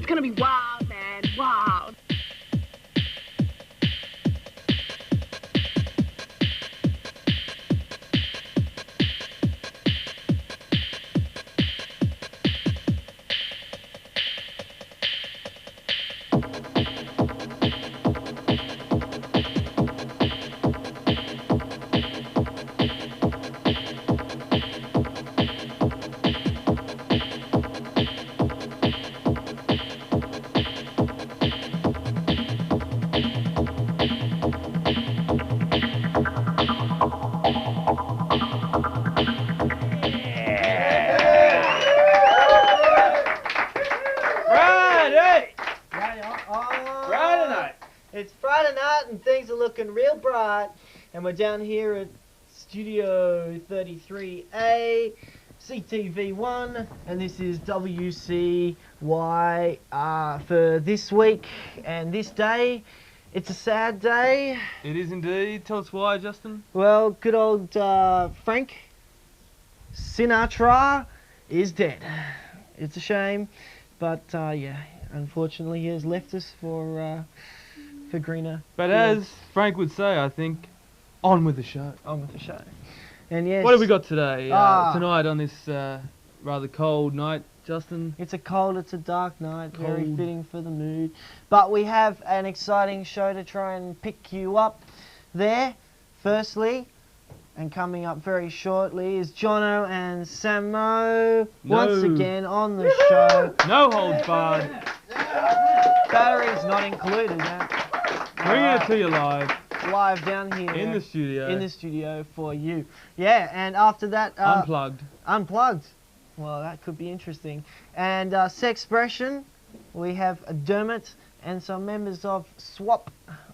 It's gonna be wild, man, wild. Looking real bright, and we're down here at Studio 33A, CTV1, and this is WCYR for this week and this day. It's a sad day. It is indeed. Tell us why, Justin. Well, good old Frank Sinatra is dead. It's a shame, but yeah, unfortunately he has left us for greener. But as Frank would say, I think, on with the show. On with the show. And yes. What have we got today? Tonight on this rather cold night, Justin? It's a dark night, very fitting for the mood. But we have an exciting show to try and pick you up there. Firstly, and coming up very shortly, is Jonno and Sammo once again on the show. No holds barred. Batteries not included, man. Bringing it to you live. Live down here. In the studio. In the studio for you. Yeah, and after that... Unplugged. Unplugged. Well, that could be interesting. And Sexpression, we have Dermot and some members of SWAP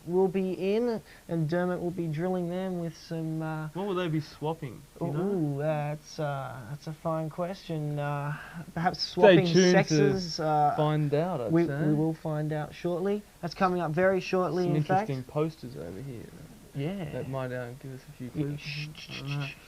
will be in, and Dermot will be drilling them with some... what will they be swapping? Ooh, that's a fine question. Perhaps swapping sexes. Find out, I'd we say. will find out shortly. That's coming up very shortly, some in fact. interesting posters over here. Yeah. That might give us a few clues.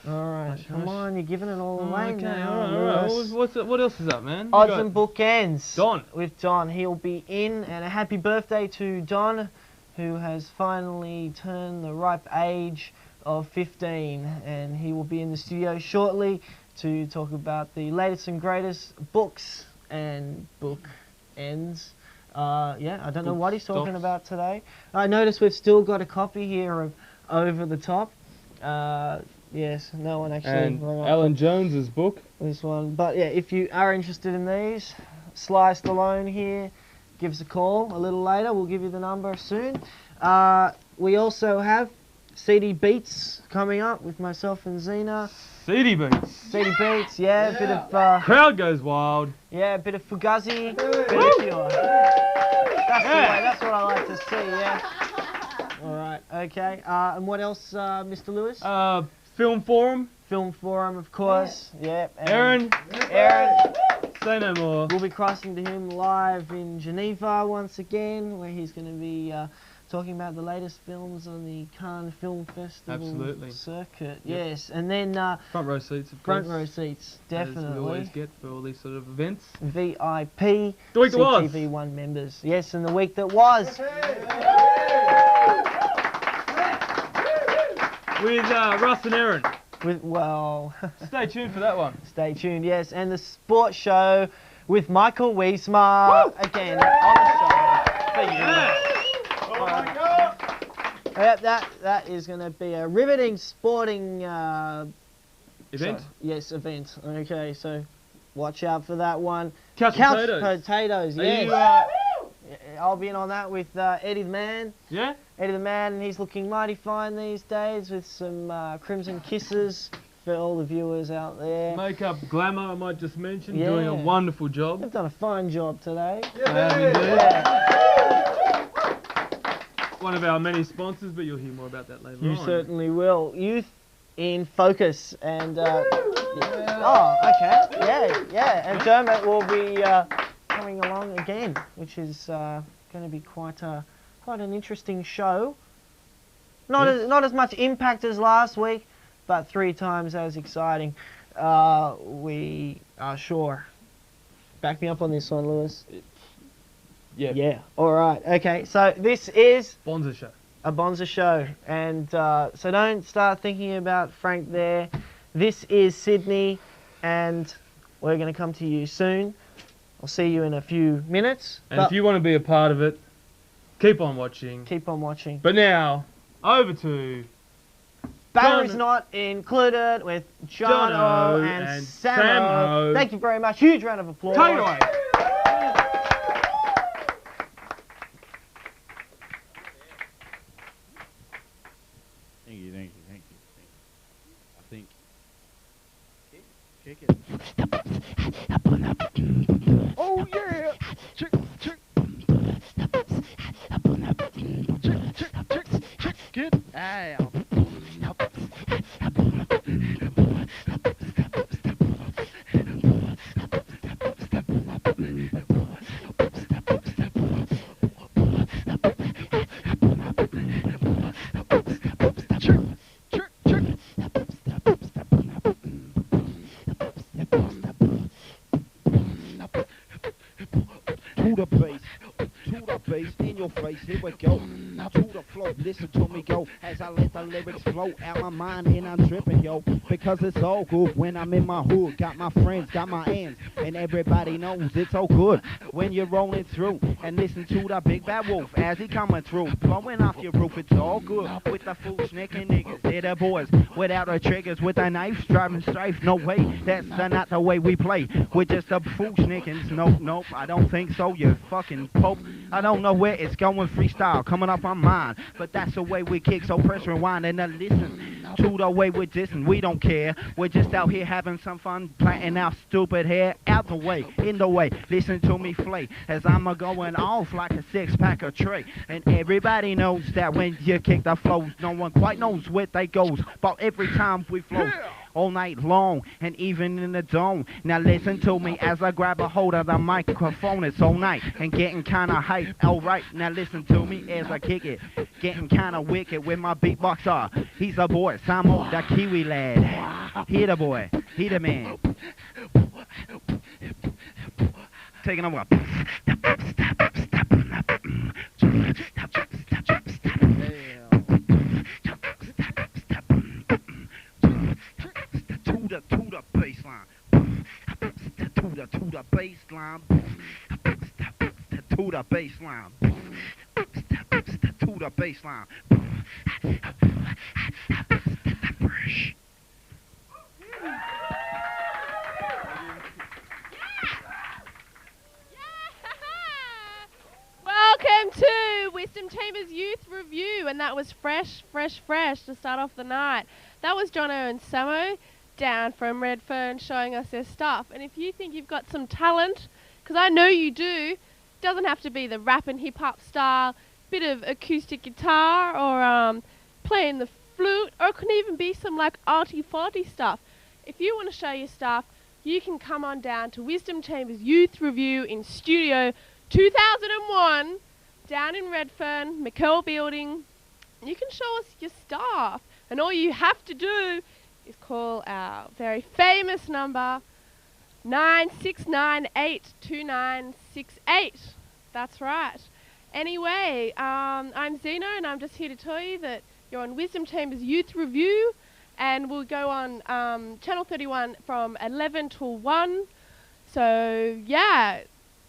Alright, come on, you're giving it all away now. Alright. What else is up, man? Odds and Bookends. Don. With Don. He'll be in, and a happy birthday to Don, who has finally turned the ripe age of 15, and he will be in the studio shortly to talk about the latest and greatest books and book ends. Yeah, I don't know what he's talking about today. I noticed we've still got a copy here of Over the Top. Yes, no one actually... And Alan Jones's book. This one. But yeah, if you are interested in these, Sly Stallone here, give us a call a little later. We'll give you the number soon. We also have CD Beats coming up with myself and Zena. CD Beats. CD Beats, yeah. A bit of... crowd goes wild. Yeah, a bit of Fugazi. Bit of pure. That's the way, that's what I like to see, yeah. Alright, okay. And what else, Mr. Lewis? Film Forum. Film Forum, of course. Yeah. Erin. Say no more. We'll be crossing to him live in Geneva once again, where he's going to be talking about the latest films on the Cannes Film Festival circuit. Yep. Yes, and then... front row seats, of course. Front row seats, definitely. As we always get for all these sort of events. VIP. The week that was. CTV1 members. Yes, and the week that was. With Russ and Erin. Well... Stay tuned for that one. Stay tuned, yes. And the sports show with Michael Wiesma again on the show for you. Yeah. Oh my God! Yep, that is going to be a riveting sporting event. Yes, event. Okay, so watch out for that one. Couch potatoes. Yes. I'll be in on that with Eddie the Man. Yeah? Eddie the Man, and he's looking mighty fine these days with some crimson kisses for all the viewers out there. Makeup, glamour, I might just mention, doing a wonderful job. They've done a fine job today. One of our many sponsors, but you'll hear more about that later on. You certainly will. Youth in Focus, and oh, okay, yeah, and Dermot will be coming along again, which is going to be quite an interesting show. Not as much impact as last week, but 3 times as exciting. We are sure. Back me up on this one, Lewis. Yeah. Yeah. All right. Okay. So this is Bonza show. a Bonza show, and so don't start thinking about Frank there. This is Sydney, and we're going to come to you soon. I'll see you in a few minutes. And if you want to be a part of it, keep on watching. Keep on watching. But now, over to Batteries Not Included with Jonno and Sammo. Thank you very much. Huge round of applause. Take it away. Thank you. I think. Kick it. Oh yeah! Chick. Get out. To the bass, in your face, here we go. To the flow, listen to me go as I let the lyrics flow out my mind and I'm tripping, yo. Because it's all good when I'm in my hood. Got my friends, got my aunts, and everybody knows it's all good when you're rolling through and listen to the big bad wolf as he coming through. Blowing off your roof, it's all good with the fool sneaking niggas. They're the boys without the triggers, with the knives, driving strife. No way, that's not the way we play. We're just the fool sneakings. Nope, I don't think so, you fucking pope. I don't know where it's going, freestyle coming up on mine, but that's the way we kick, so press rewind and then listen to the way we're dissing. We don't care, we're just out here having some fun, plaiting our stupid hair out the way, in the way. Listen to me flay as I'm going off like a six-pack of tray, and everybody knows that when you kick the flows, no one quite knows where they goes, but every time we flow, all night long and even in the dome. Now listen to me as I grab a hold of the microphone. It's all night and getting kinda hype. Alright, now listen to me as I kick it, getting kinda wicked with my beatboxer. He's a boy, Sammo, the Kiwi lad. He the boy, he the man. Taking over. To the baseline, to the baseline, to the baseline, to the baseline. Welcome to Wisdom Chambers Youth Review, and that was fresh to start off the night. That was Jonno and Sammo down from Redfern showing us their stuff. And if you think you've got some talent, because I know you do, doesn't have to be the rap and hip hop style, bit of acoustic guitar or playing the flute, or it can even be some like arty-farty stuff. If you want to show your stuff, you can come on down to Wisdom Chambers Youth Review in Studio 2001 down in Redfern, McCurl Building. You can show us your stuff, and all you have to do is call our very famous number 96982968. That's right. Anyway, I'm Zena, and I'm just here to tell you that you're on Wisdom Chambers Youth Review, and we'll go on Channel 31 from 11 till 1. So yeah.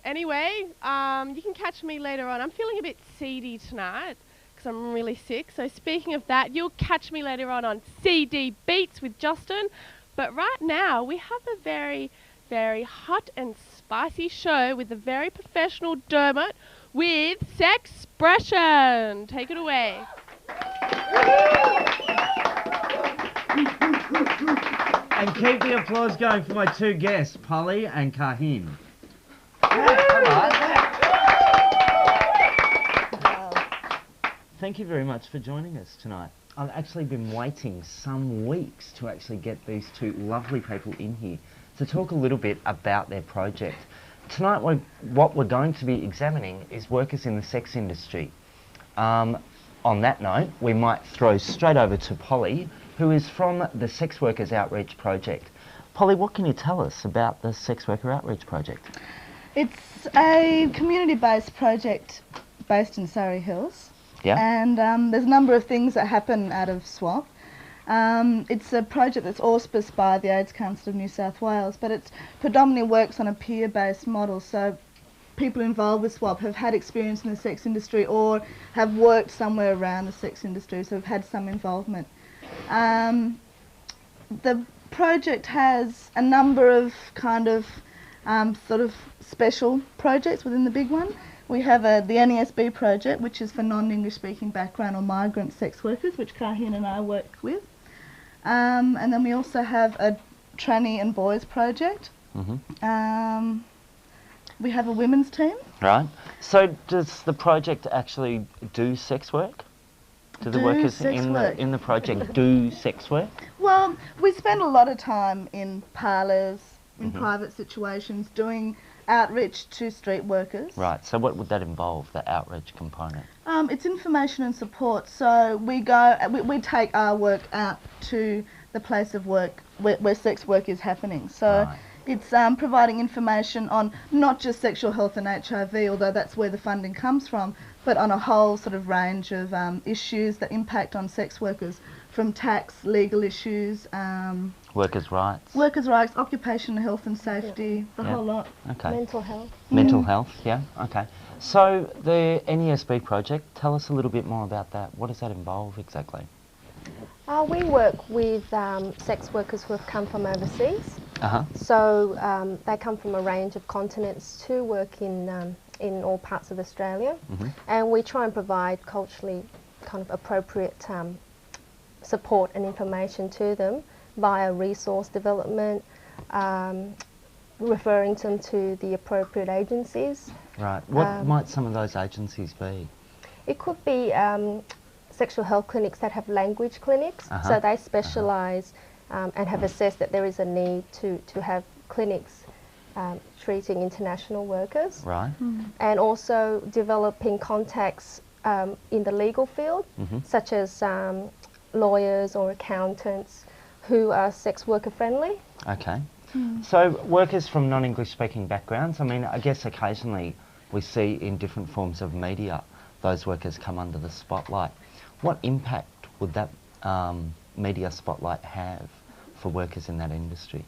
Anyway, you can catch me later on. I'm feeling a bit seedy tonight because I'm really sick. So speaking of that, you'll catch me later on CD Beats with Justin. But right now, we have a very, very hot and spicy show with a very professional Dermot with Sexpression. Take it away. And keep the applause going for my two guests, Polly and Kahin. Thank you very much for joining us tonight. I've actually been waiting some weeks to actually get these two lovely people in here to talk a little bit about their project. Tonight what we're going to be examining is workers in the sex industry. On that note, we might throw straight over to Polly, who is from the Sex Workers Outreach Project. Polly, what can you tell us about the Sex Worker Outreach Project? It's a community-based project based in Surrey Hills. Yeah. And there's a number of things that happen out of SWAP. It's a project that's auspiced by the AIDS Council of New South Wales, but it predominantly works on a peer-based model. So people involved with SWAP have had experience in the sex industry or have worked somewhere around the sex industry, so have had some involvement. The project has a number of kind of sort of special projects within the big one. We have the NESB project, which is for non-English speaking background or migrant sex workers, which Kahin and I work with. And then we also have a tranny and boys project. Mm-hmm. We have a women's team. Right. So does the project actually do sex work? Do the workers in the project do sex work? Well, we spend a lot of time in parlours, in private situations, doing outreach to street workers. Right. So what would that involve, the outreach component? It's information and support. So we go, we take our work out to the place of work where sex work is happening. So it's providing information on not just sexual health and HIV, although that's where the funding comes from, but on a whole sort of range of issues that impact on sex workers, from tax, legal issues, workers' rights. Workers' rights, occupational health and safety, the whole lot. Okay. Mental health. Mental health, yeah, okay. So the NESB project, tell us a little bit more about that. What does that involve exactly? We work with sex workers who have come from overseas. So they come from a range of continents to work in all parts of Australia. And we try and provide culturally kind of appropriate support and information to them via resource development, referring them to the appropriate agencies. Right. What might some of those agencies be? It could be sexual health clinics that have language clinics. So they specialise and have assessed that there is a need to have clinics treating international workers. Right. And also developing contacts in the legal field, such as lawyers or accountants who are sex worker friendly. Okay. So workers from non-English speaking backgrounds, I mean, I guess occasionally we see in different forms of media those workers come under the spotlight. What impact would that media spotlight have for workers in that industry?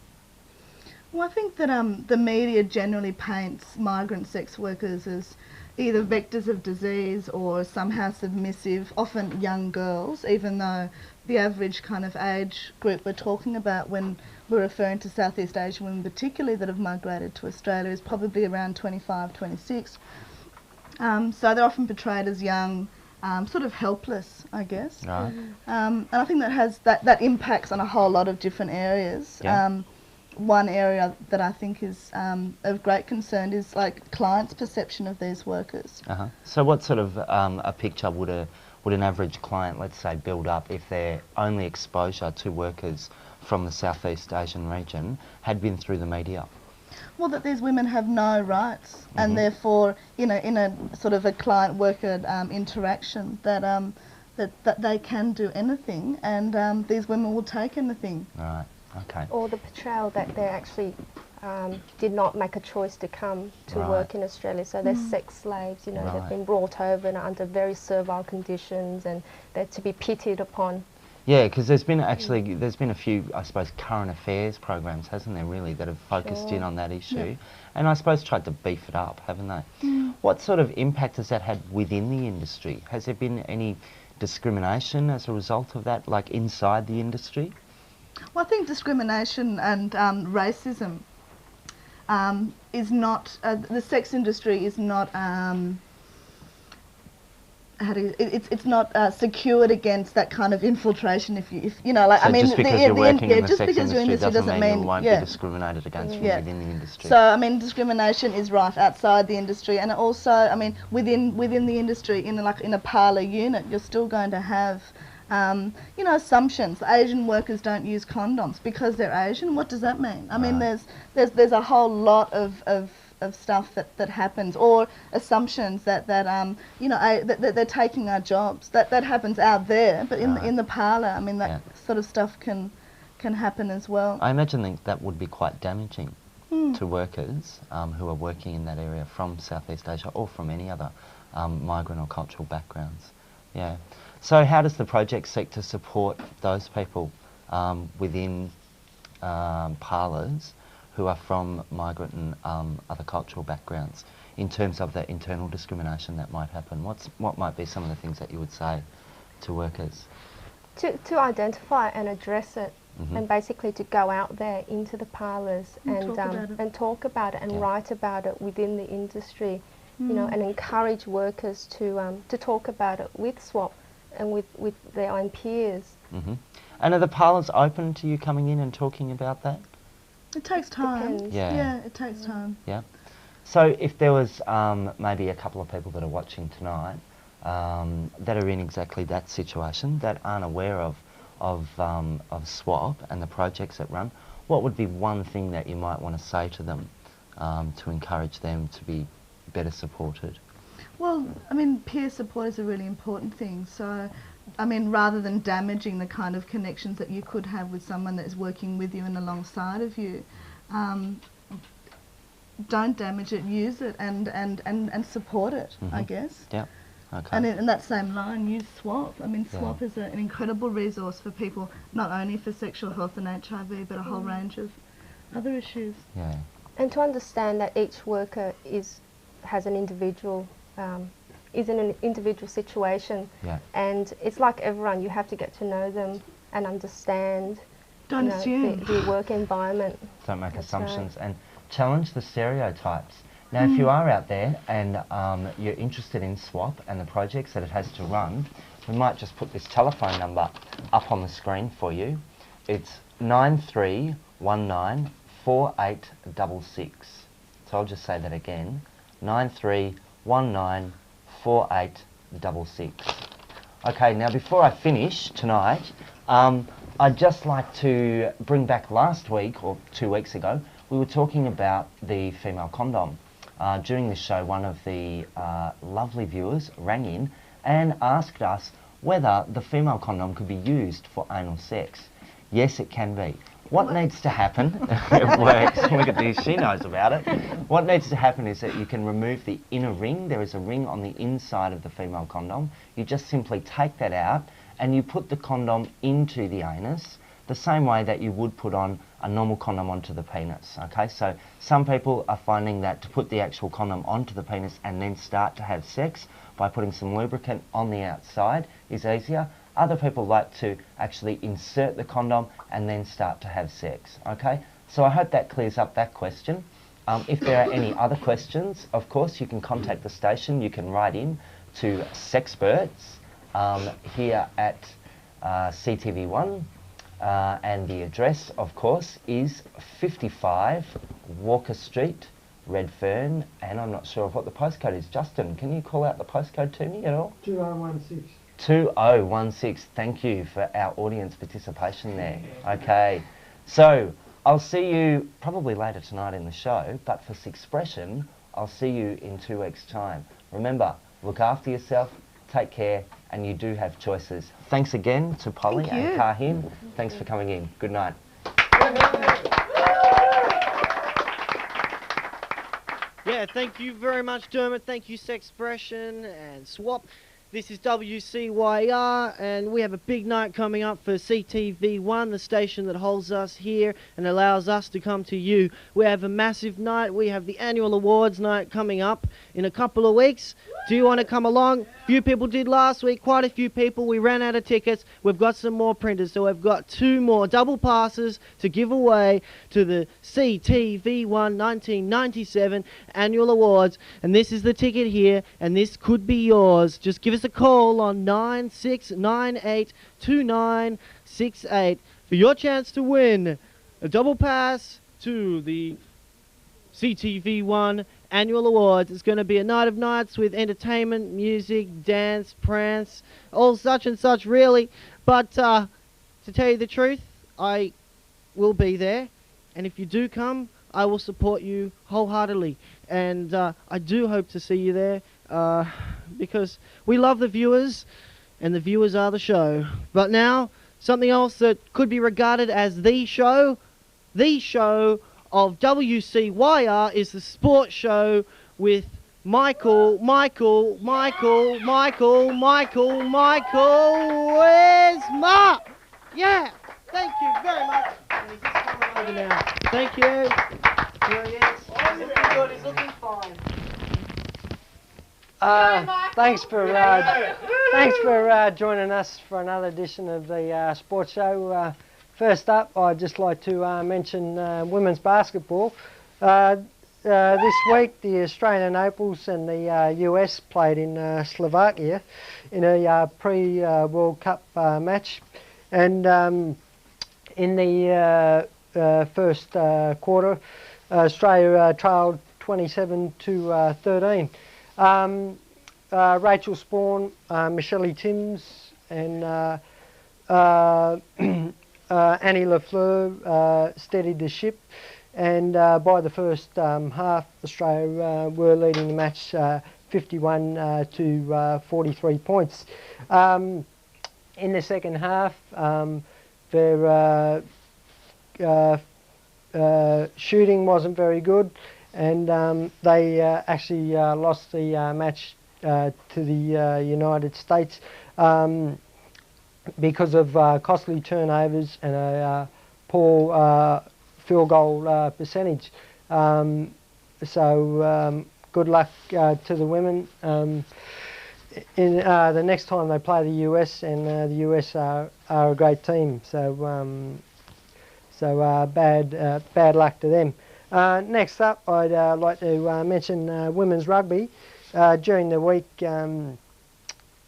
Well, I think that the media generally paints migrant sex workers as either vectors of disease or somehow submissive, often young girls, even though the average kind of age group we're talking about when we're referring to Southeast Asian women particularly that have migrated to Australia is probably around 25, 26. So they're often portrayed as young, sort of helpless, I guess. Right. And I think that impacts on a whole lot of different areas. Yeah. One area that I think is of great concern is like clients' perception of these workers. So what sort of a picture would an average client, let's say, build up if their only exposure to workers from the Southeast Asian region had been through the media? Well, that these women have no rights, and therefore, you know, in a sort of a client-worker interaction, that they can do anything, and these women will take anything. Right. Okay. Or the portrayal that they actually did not make a choice to come to work in Australia. So they're sex slaves, you know, they've been brought over and are under very servile conditions and they're to be pitied upon. Yeah, because there's been a few, I suppose, current affairs programs, hasn't there, really, that have focused in on that issue, and I suppose tried to beef it up, haven't they? What sort of impact has that had within the industry? Has there been any discrimination as a result of that, like inside the industry? Well, I think discrimination and racism is not, the sex industry is not, it's not secured against that kind of infiltration. If you know, like, So I mean, just because you're working in the just sex because you're in industry the industry doesn't mean you won't be yeah. discriminated against from within the industry. So I mean, discrimination is right outside the industry, and also, I mean, within the industry, in a parlour unit, you're still going to have, you know, assumptions. Asian workers don't use condoms because they're Asian. What does that mean? I mean, there's a whole lot of stuff that happens, or assumptions that you know, that they're taking our jobs. That happens out there, but in the parlour, I mean, that sort of stuff can happen as well. I imagine that would be quite damaging to workers who are working in that area from Southeast Asia or from any other migrant or cultural backgrounds. Yeah. So how does the project seek to support those people within parlours who are from migrant and other cultural backgrounds in terms of the internal discrimination that might happen? What might be some of the things that you would say to workers? To identify and address it, Mm-hmm. and basically to go out there into the parlours and talk about it and Yeah. write about it within the industry, you know, and encourage workers to talk about it with SWAP and with their own peers. Mm-hmm. And are the parlours open to you coming in and talking about that? It takes time. Depends. Yeah. It takes time. Yeah. So if there was maybe a couple of people that are watching tonight that are in exactly that situation, that aren't aware of SWAP and the projects that run, what would be one thing that you might want to say to them to encourage them to be better supported? Well, I mean, peer support is a really important thing. So, I mean, rather than damaging the kind of connections that you could have with someone that is working with you and alongside of you, don't damage it, use it and support it, I guess. Yeah. Okay. And in that same line, use SWAP. I mean, Yeah. SWAP is an incredible resource for people, not only for sexual health and HIV, but a whole range of other issues. Yeah. And to understand that each worker has an individual, is in an individual situation. Yeah. And it's like everyone, you have to get to know them and understand Don't assume. the work environment. Don't make That's assumptions and challenge the stereotypes. Now, if you are out there and you're interested in SWAP and the projects that it has to run, we might just put this telephone number up on the screen for you. It's 93194866. So I'll just say that again, 93194866. Okay, now before I finish tonight, I'd just like to bring back last week, or 2 weeks ago, we were talking about the female condom. During this show, one of the lovely viewers rang in and asked us whether the female condom could be used for anal sex. Yes, it can be. What needs to happen, it works, look at this, she knows about it. What needs to happen is that you can remove the inner ring. There is a ring on the inside of the female condom. You just simply take that out and you put the condom into the anus the same way that you would put on a normal condom onto the penis, okay? So some people are finding that to put the actual condom onto the penis and then start to have sex by putting some lubricant on the outside is easier. Other people like to actually insert the condom and then start to have sex, okay? So I hope that clears up that question. If there are any other questions, of course, you can contact the station. You can write in to Sexperts here at CTV1. And the address, of course, is 55 Walker Street, Redfern, and I'm not sure of what the postcode is. Justin, can you call out the postcode to me at all? 2016. 2016. Thank you for our audience participation there. Okay, so I'll see you probably later tonight in the show, but for Sexpression, I'll see you in 2 weeks' time. Remember, look after yourself, take care, and you do have choices. Thanks again to Polly and Kahin. Thanks for coming in. Good night. Yeah, thank you very much, Dermot. Thank you, Sexpression and SWAP. This is WCYR, and we have a big night coming up for CTV1, the station that holds us here and allows us to come to you. We have a massive night. We have the annual awards night coming up in a couple of weeks. Do you want to come along? Few people did last week, quite a few people. We ran out of tickets. We've got some more printers, so we've got 2 more double passes to give away to the CTV1 1997 annual awards. And this is the ticket here, and this could be yours. Just give us a call on 96982968 for your chance to win a double pass to the CTV1 annual awards. It's going to be a night of nights with entertainment, music, dance, prance, all such and such really. But to tell you the truth, I will be there, and if you do come, I will support you wholeheartedly. And I do hope to see you there because we love the viewers, and the viewers are the show. But now, something else that could be regarded as the show of WCYR is the sports show with Michael. Where's Mark? Yeah, thank you very much. He's just coming over now. Thank you. Here he is. He's looking good, he's looking fine. Thanks for joining us for another edition of the sports show. First up, I'd just like to mention women's basketball. This week, the Australian Opals and the US played in Slovakia in a pre-World Cup match, and in the first quarter, Australia trailed 27-13. Rachel Spawn, Michelle Timms, and Annie Lafleur steadied the ship, and by the first half, Australia were leading the match 51 to 43 points. In the second half, their shooting wasn't very good, and they actually lost the match to the United States because of costly turnovers and a poor field goal percentage. So good luck to the women in the next time they play the US, and the US are a great team. So bad luck to them. Next up, I'd like to mention women's rugby. During the week,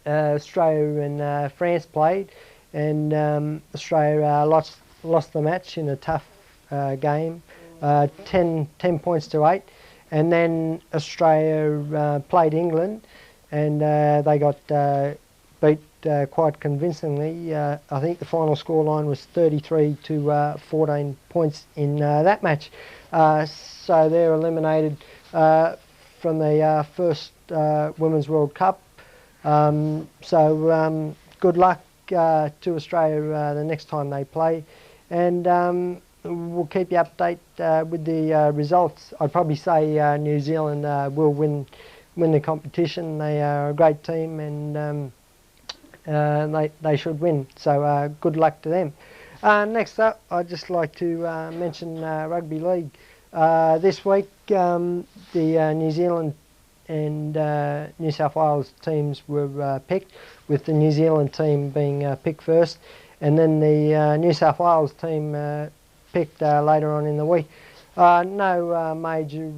Australia and France played, and Australia lost the match in a tough game, 10 points to 8. And then Australia played England, and they got beat quite convincingly. I think the final scoreline was 33 to 14 points in that match. So they're eliminated from the first Women's World Cup. So good luck to Australia the next time they play, and we'll keep you updated with the results. I'd probably say New Zealand will win the competition. They are a great team, and they should win. So good luck to them. Next up, I'd just like to mention Rugby League. This week, the New Zealand and New South Wales teams were picked, with the New Zealand team being picked first, and then the New South Wales team picked later on in the week. No major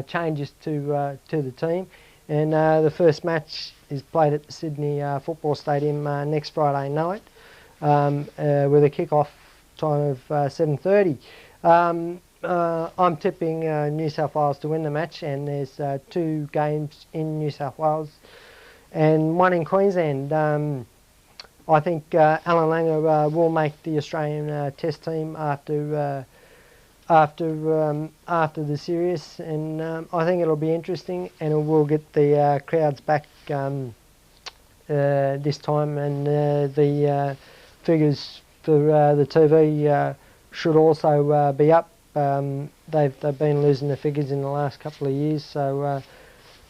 changes to the team, and the first match is played at the Sydney Football Stadium next Friday night, with a kick-off time of 7:30. I'm tipping New South Wales to win the match, and there's 2 games in New South Wales and 1 in Queensland. I think Alan Langer will make the Australian Test team after the series, and I think it'll be interesting, and it will get the crowds back this time, and the figures for the TV should also be up. They've been losing the figures in the last couple of years, so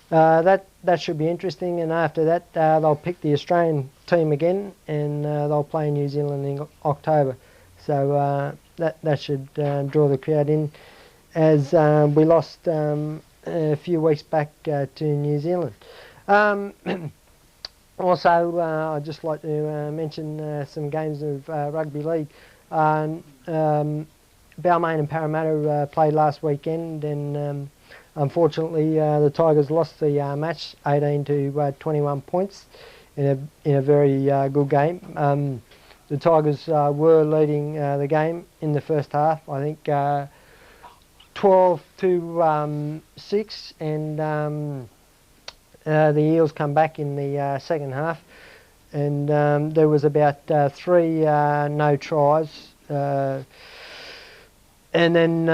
that should be interesting. And after that, they'll pick the Australian team again, and they'll play New Zealand in October. So that should draw the crowd in, as we lost a few weeks back to New Zealand. Also, I'd just like to mention some games of rugby league. Balmain and Parramatta played last weekend, and unfortunately the Tigers lost the match 18 to 21 points in a very good game. The Tigers were leading the game in the first half, I think 12 to 6, and the Eels come back in the second half, and there was about 3 no tries. And then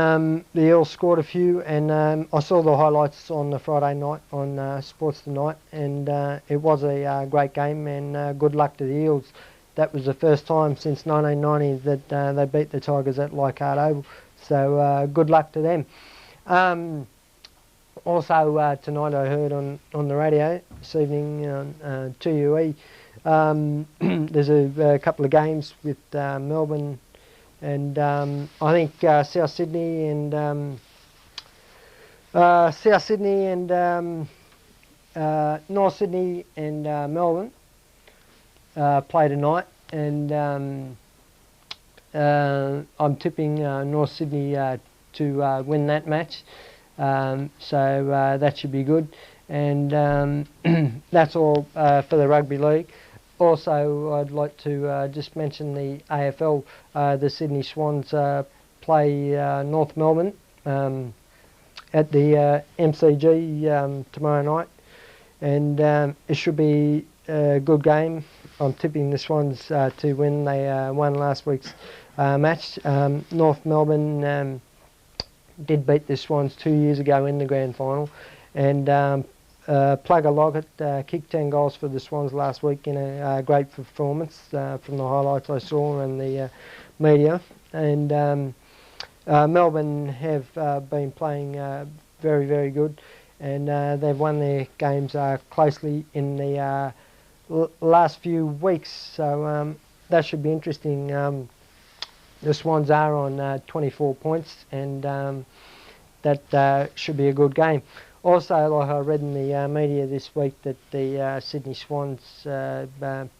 the Eels scored a few, and I saw the highlights on the Friday night on Sports Tonight, and it was a great game, and good luck to the Eels. that was the first time since 1990 that they beat the Tigers at Leichhardt Oval. So good luck to them. Also tonight I heard on the radio this evening on 2UE, there's a couple of games with Melbourne and I think South Sydney and North Sydney and Melbourne play tonight, and I'm tipping North Sydney to win that match, so that should be good, and that's all for the rugby league. Also, I'd like to just mention the AFL. The Sydney Swans play North Melbourne at the MCG tomorrow night, and it should be a good game. I'm tipping the Swans to win. They won last week's match. North Melbourne did beat the Swans 2 years ago in the grand final, and Plugger Lockett kicked 10 goals for the Swans last week in a great performance from the highlights I saw in the media. And Melbourne have been playing very, very good, and they've won their games closely in the last few weeks, so that should be interesting. The Swans are on 24 points, and that should be a good game. Also, like I read in the media this week, that the Sydney Swans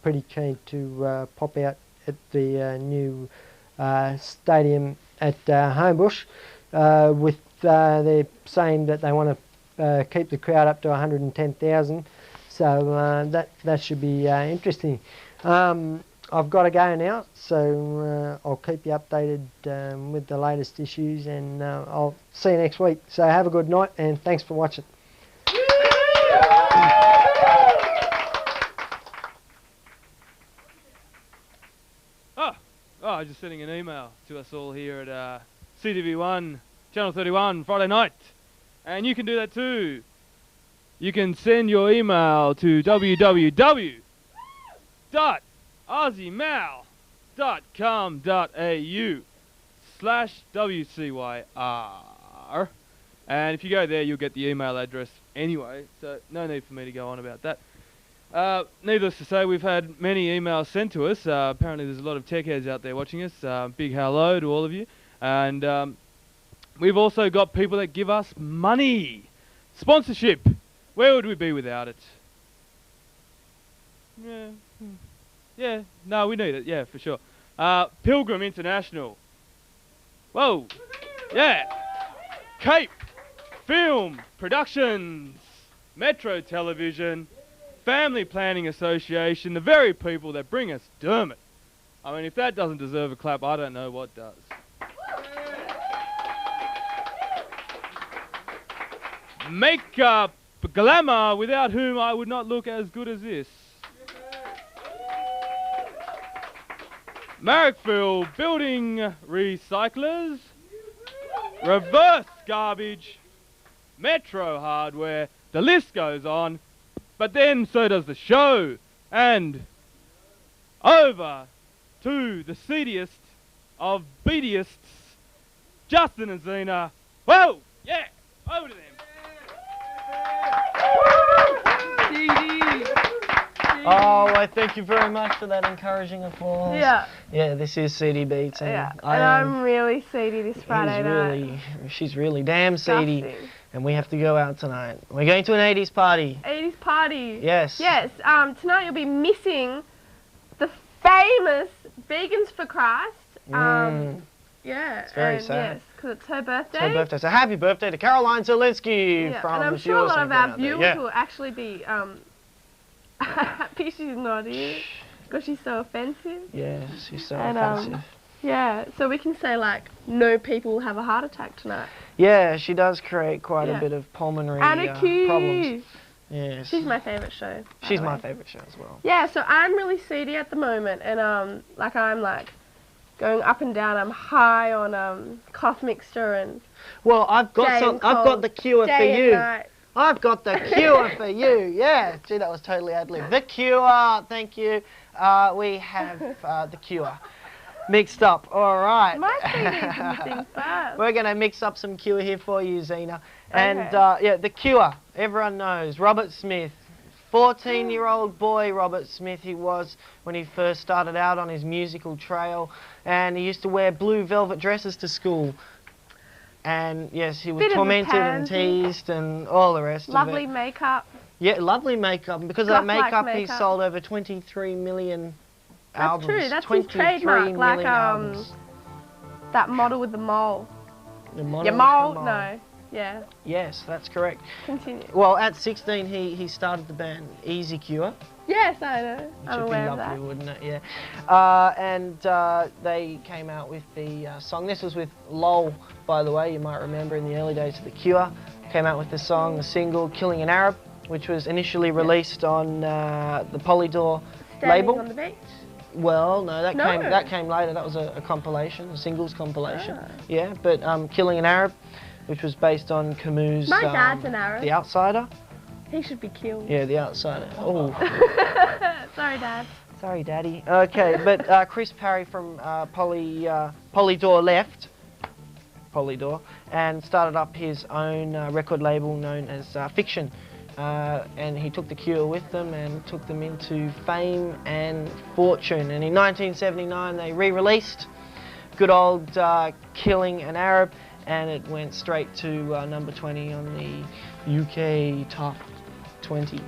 pretty keen to pop out at the new stadium at Homebush, with they're saying that they want to keep the crowd up to 110,000, so that should be interesting. I've got to go now, so I'll keep you updated with the latest issues, and I'll see you next week. So have a good night, and thanks for watching. I was just sending an email to us all here at CTV1, Channel 31, Friday night. And you can do that too. You can send your email to www.aussiemal.com.au/WCYR. And if you go there, you'll get the email address anyway, so no need for me to go on about that. Needless to say, we've had many emails sent to us. Apparently there's a lot of tech heads out there watching us. Big hello to all of you. And we've also got people that give us money. Sponsorship. Where would we be without it? Yeah, no, we need it. Yeah, for sure. Pilgrim International. Whoa. Yeah. Cape Film Productions. Metro Television. Family Planning Association, the very people that bring us Dermot. I mean, if that doesn't deserve a clap, I don't know what does. Makeup Glamour, without whom I would not look as good as this. Marrickville Building Recyclers. Reverse Garbage. Metro Hardware. The list goes on. But then so does the show. And over to the seediest of beatiest, Justin and Zena. Whoa! Yeah! Over to them. Oh, well, thank you very much for that encouraging applause. Yeah. Yeah, this is CD Beats. And yeah, and I'm really seedy this Friday night. She's really damn seedy. Disgusting. And we have to go out tonight. We're going to an 80s party. 80s party. Yes. Yes. Tonight you'll be missing the famous Vegans for Christ. Yeah. It's very sad. Yes, because it's her birthday. It's her birthday. So happy birthday to Caroline Zelinsky from and I'm the sure a lot of our there. viewers will actually be happy she's not here because she's so offensive. Yeah, she's so offensive. Yeah, so we can say like no people will have a heart attack tonight. Yeah, she does create quite a bit of pulmonary problems. Yes. She's my favourite show. She's my favourite show as well. Yeah, so I'm really seedy at the moment, and I'm going up and down. I'm high on cough mixture and. Well, I've got the cure for you. Night. I've got the cure for you. Yeah, gee, that was totally ad lib. The cure, thank you. we have The Cure. Mixed up, all right. My CDs and the things first. We're going to mix up some Cure here for you, Zena. And Okay. yeah, The Cure, everyone knows. Robert Smith, 14-year-old boy Robert Smith he was when he first started out on his musical trail. And he used to wear blue velvet dresses to school. And yes, he was Bit of a tormented and pansy. teased and all the rest Lovely of it. makeup. Yeah, lovely makeup. And because of that Goth-like makeup, he makeup. sold over 23 million That's albums. true. That's his 23 trademark. Like million albums. that model with the mole. The model Your with mole? the mole. No. Yeah. Yes, that's correct. Continue. Well, at 16, he started the band Easy Cure, Yes, I know. which I'm would be aware of lovely, that. wouldn't it? Yeah. And they came out with the song. This was with Lol, by the way. You might remember in the early days of The Cure. Came out with the song, the single "Killing an Arab," which was initially released on the Polydor Standing label. on the beach. Well, no, that No. came later. That was a compilation, a singles compilation. Ah. Yeah, but "Killing an Arab," which was based on Camus' My dad's an Arab. The Outsider. He should be killed. Yeah, The Outsider. Oh, Sorry, Dad. sorry, Daddy. Okay, but Chris Parry from Polydor left, Polydor, and started up his own record label known as Fiction. And he took The Cure with them and took them into fame and fortune. And in 1979 they re-released good old Killing an Arab, and it went straight to number 20 on the UK top 40.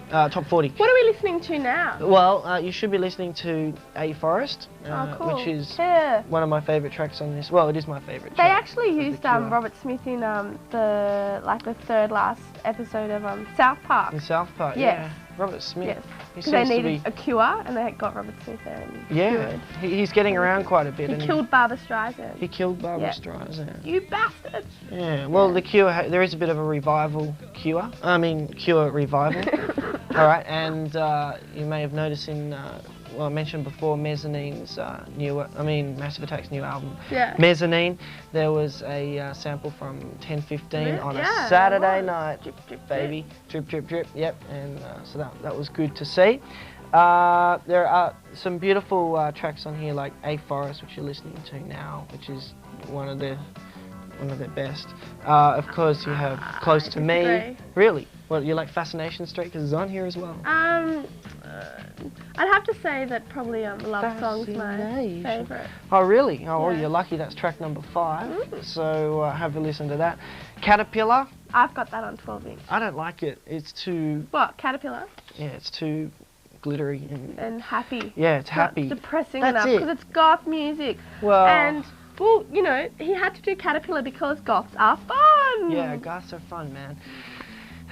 What are we listening to now? Well, you should be listening to A Forest, Oh, cool. which is Yeah. one of my favourite tracks on this. Well, it is my favourite They track. actually of The used Cure. Robert Smith in the third last episode of South Park. In South Park, Yes. yeah. Robert Smith. Yes. He Because they seems to needed be, a cure, and they got Robert Smith there. And he yeah, cured. he's getting around quite a bit. He and killed Barbra Streisand. He killed Barbra Yeah. Streisand. You bastards! Yeah, well, The Cure, there is a bit of a revival Cure. I mean, Cure revival. All right, and you may have noticed in, well, I mentioned before, Mezzanine's Massive Attack's new album, Yeah. Mezzanine, there was a sample from 10:15 Really? on Yeah, a Saturday it was. night, Drip, drip, baby. Drip, drip, drip, yep, and so that was good to see. There are some beautiful tracks on here like A Forest, which you're listening to now, which is one of their best. Of course, you have Close to Me. disagree. Really? Well, you like Fascination Street because it's on here as well. I'd have to say that probably Love Song's my Fascination. favourite. Oh, really? Oh, well, Yeah. you're lucky. That's track number 5. So have a listen to that. Caterpillar. I've got that on 12-inch. I don't like it. It's too, What, Caterpillar? yeah, it's too glittery And happy. yeah, it's Not happy. depressing That's enough it. because it's goth music. Well, And, well, you know, he had to do Caterpillar because goths are fun. yeah, goths are fun, man.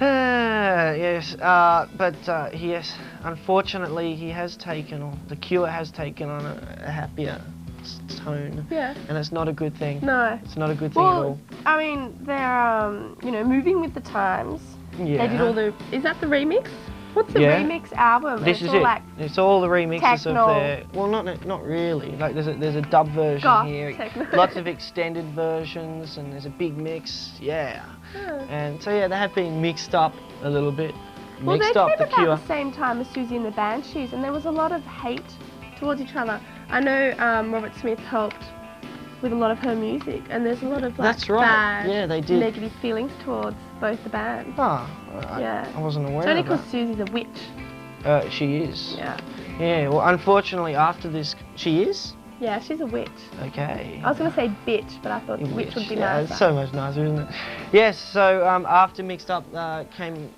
Yes, but yes, unfortunately, The Cure has taken on a happier tone, Yeah. and it's not a good thing. No. It's not a good thing at Well, all. I mean, they're, moving with the times. Yeah. They did all the, is that the remix? What's the Yeah. remix album? This It's is all it. like It's all the remixes techno. of their. Well, not really. Like there's a dub version goth here. techno. Lots of extended versions, and there's a big mix. Yeah. And so yeah, they have been mixed up a little bit. Well, they Mixed up came The about Cure. the same time as Susie and the Banshees, and there was a lot of hate towards each other. I know Robert Smith helped with a lot of her music, and there's a lot of like That's right. bad, Yeah, they did. negative feelings towards both the bands. Oh, Yeah. I wasn't aware It's only of because that. Susie's a witch. She is. Yeah. Yeah. Well, unfortunately, after this, she is. Yeah, she's a witch. Okay. I was going to say bitch, but I thought witch would be yeah, nicer. it's so much nicer, isn't it? Yes. So after Mixed Up, they came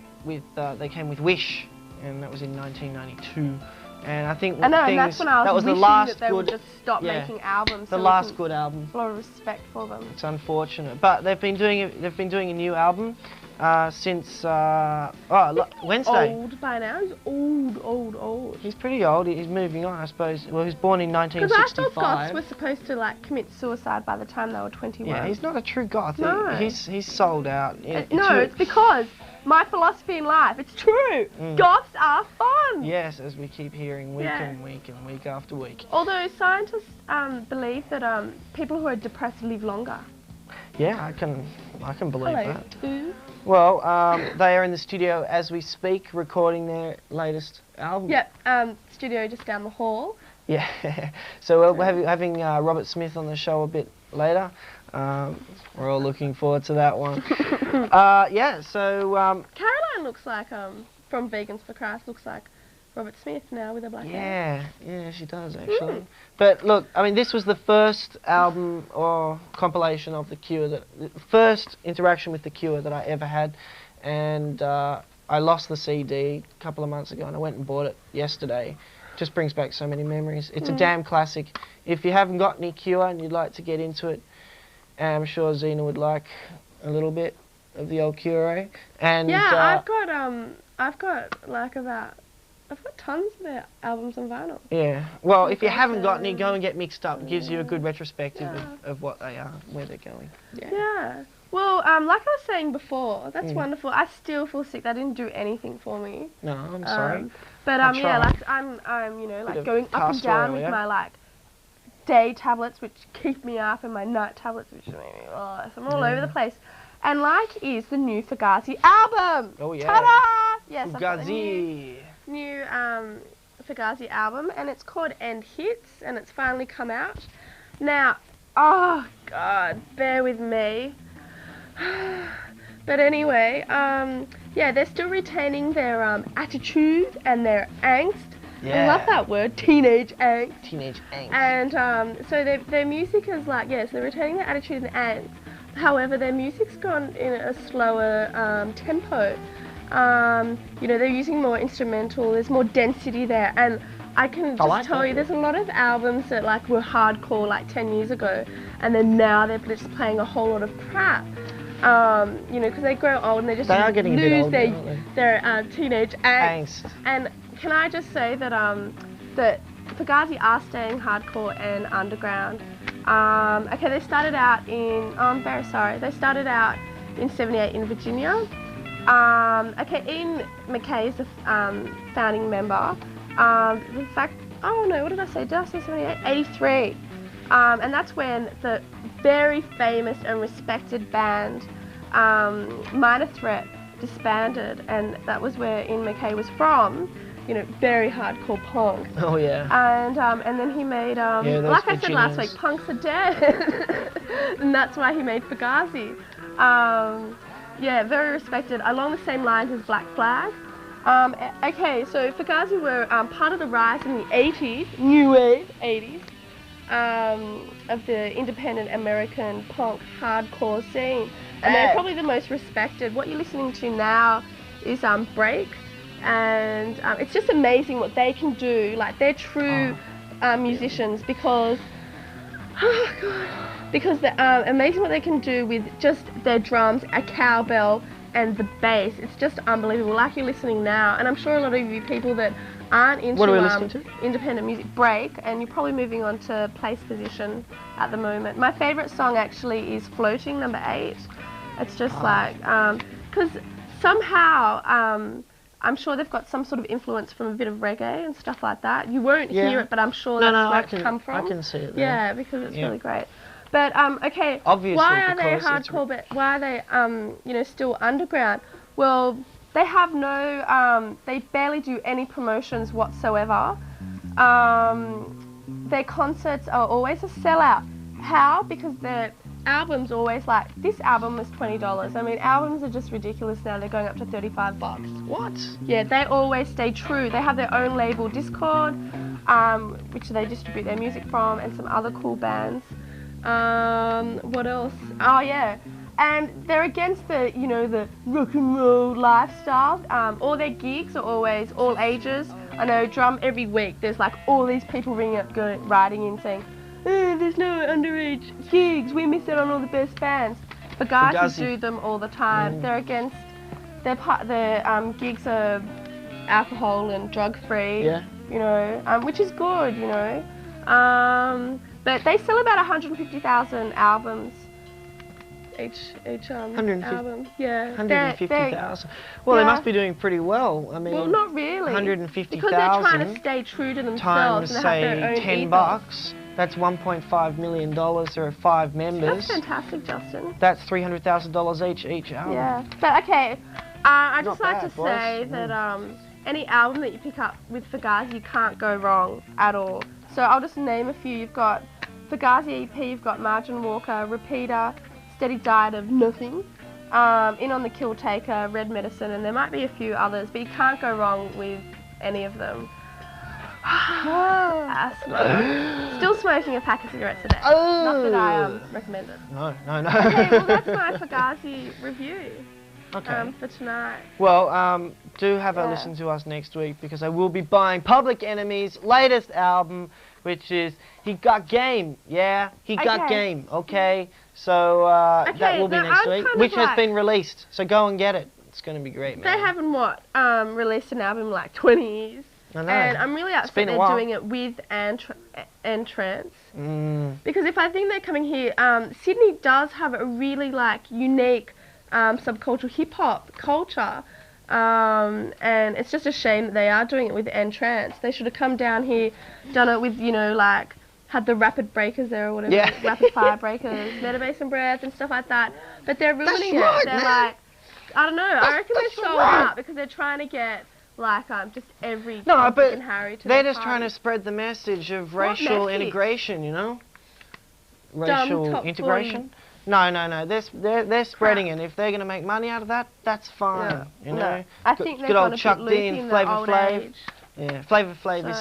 with Wish, and that was in 1992. And I think I know, things, and that's when I was that was wishing the last that they good, would just stop yeah, making albums. the so we last can- good album. A lot of respect for them. It's unfortunate, but they've been doing a new album since Wednesday. Old by now. He's old. He's pretty old. He's moving on, I suppose. Well, he was born in Because I thought 1965. goths were supposed to like commit suicide by the time they were 21. Yeah, he's not a true goth. No. He's sold out. Yeah, No, it's because my philosophy in life, it's true. Goths are fun. Yes, as we keep hearing week Yeah. and week and week after week. Although scientists believe that people who are depressed live longer. Yeah, I can believe Hello, that. Two. Well, they are in the studio as we speak, recording their latest album. Yep, studio just down the hall. Yeah. So we're having Robert Smith on the show a bit later. We're all looking forward to that one. Yeah. So. Caroline looks like from Vegans for Christ looks like Robert Smith now with a black hair. Yeah, she does actually. But look, I mean, this was the first album or compilation of The Cure, the first interaction with The Cure that I ever had, and I lost the CD a couple of months ago, and I went and bought it yesterday. Just brings back so many memories. It's a damn classic. If you haven't got any Cure and you'd like to get into it, I'm sure Zena would like a little bit of the old Cure. And yeah, I've got like I've got tons of their albums on vinyl. Yeah. Well, if you haven't got any, go and get mixed up. It gives you a good retrospective of what they are, where they're going. Yeah. Well, like I was saying before, that's wonderful. I still feel sick. That didn't do anything for me. No, I'm sorry. But yeah, like I'm you know, like going up and down with my like day tablets, which keep me up, and my night tablets, which make me so I'm all over the place. And like is the new Fugazi album. Oh yeah. Ta-da! Yes, Fugazi. I've got the new Fugazi album, and it's called End Hits, and it's finally come out. Now, oh God, bear with me. But anyway, yeah, they're still retaining their attitude and their angst. Yeah. I love that word, teenage angst. Teenage angst. And so their music is like, yes, they're retaining their attitude and angst. However, their music's gone in a slower tempo. You know, they're using more instrumental, there's more density there, and I can just tell you there's a lot of albums that like were hardcore like 10 years ago, and then now they're just playing a whole lot of crap. You know, because they grow old and they just lose their teenage angst. And can I just say that that Fugazi are staying hardcore and underground. Okay, they started out in, I'm very sorry, they started out in '78 in Virginia. Okay, Ian MacKaye is the founding member. In fact, oh no, what did I say? Did I say 78? 83. And that's when the very famous and respected band Minor Threat disbanded, and that was where Ian MacKaye was from. You know, very hardcore punk. Oh yeah. And then he made like I said last week, punks are dead, and that's why he made Fugazi. Yeah, very respected, along the same lines as Black Flag. Okay, so Fugazi were part of the rise in the 80s, new wave 80s, of the independent American punk hardcore scene. And they're probably the most respected. What you're listening to now is Break. And it's just amazing what they can do. Like, they're true musicians because, oh God, because they're amazing what they can do with just their drums, a cowbell, and the bass. It's just unbelievable. Like you're listening now, and I'm sure a lot of you people that aren't into independent music break, and you're probably moving on to Place Position at the moment. My favourite song actually is Floating, number 8. It's just like, because somehow, I'm sure they've got some sort of influence from a bit of reggae and stuff like that. You won't hear it, but I'm sure that's where it's come from. I can see it there. Yeah, because it's really great. But okay, obviously, why are they hardcore? But why are they you know, still underground? Well, they have no they barely do any promotions whatsoever. Their concerts are always a sellout. How? Because their albums always, like, this album was $20. I mean, albums are just ridiculous now. They're going up to $35. What? Yeah, they always stay true. They have their own label, Discord, which they distribute their music from, and some other cool bands. What else? Oh yeah, and they're against the, you know, the rock and roll lifestyle. All their gigs are always all ages. I know, drum every week. There's like all these people ringing up, writing in saying, there's no underage gigs. We miss out on all the best bands. But guys who do them all the time. They're against. Their gigs are alcohol and drug free. Yeah. You know, which is good. You know. But they sell about 150,000 albums each album. Yeah. 150,000. Well, they must be doing pretty well. I mean. Well, not really. 150,000. Because they're trying to stay true to themselves and have their own $10 ethos. That's $1.5 million. There are 5 members. That's fantastic, Justin. That's $300,000 each album. Yeah. But okay, I'd just Not like bad, to boys. say that any album that you pick up with Fugazi, you can't go wrong at all. So I'll just name a few. You've got Fugazi EP, you've got Margin Walker, Repeater, Steady Diet of Nothing, In on the Kill Taker, Red Medicine, and there might be a few others, but you can't go wrong with any of them. Asthma. Still smoking a pack of cigarettes a day. Not that I recommend it. No. Okay, well that's my Fugazi review. Okay. For tonight. Well, do have a listen to us next week, because I will be buying Public Enemy's latest album, which is He Got Game. Yeah, He Got Game. Okay, so that will be next week, which has been released. So go and get it. It's going to be great, man. They haven't released an album in like 20 years. I know. And I'm really upset they're doing it with Entrance. Because if I think they're coming here, Sydney does have a really like unique subcultural hip-hop culture, and it's just a shame that they are doing it with Entrance. They should have come down here, done it with, you know, like had the Rapid Breakers there or whatever, Rapid Fire Breakers, Metabase and Breath and stuff like that, but they're ruining it. They're like, I don't know, I reckon they're sold out because they're trying to get like just every and Harry to they're just trying to spread the message of racial integration, you know? Racial integration? No. They're spreading it. If they're going to make money out of that, that's fine. You know. I think they're good going old to Chuck put D Luke and in Flavor the old Flav. age. Yeah, Flavor Flav is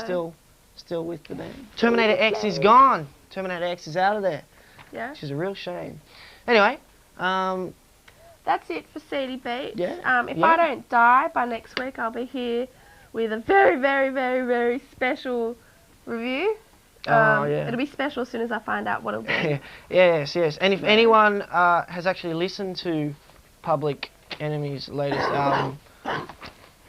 still with the band. Terminator X is gone. Terminator X is out of there. Yeah. Which is a real shame. Anyway, that's it for CD Beats. Yeah. If I don't die by next week, I'll be here with a very, very, very, very special review. It'll be special as soon as I find out what it'll be. Yes. And if anyone has actually listened to Public Enemy's latest album,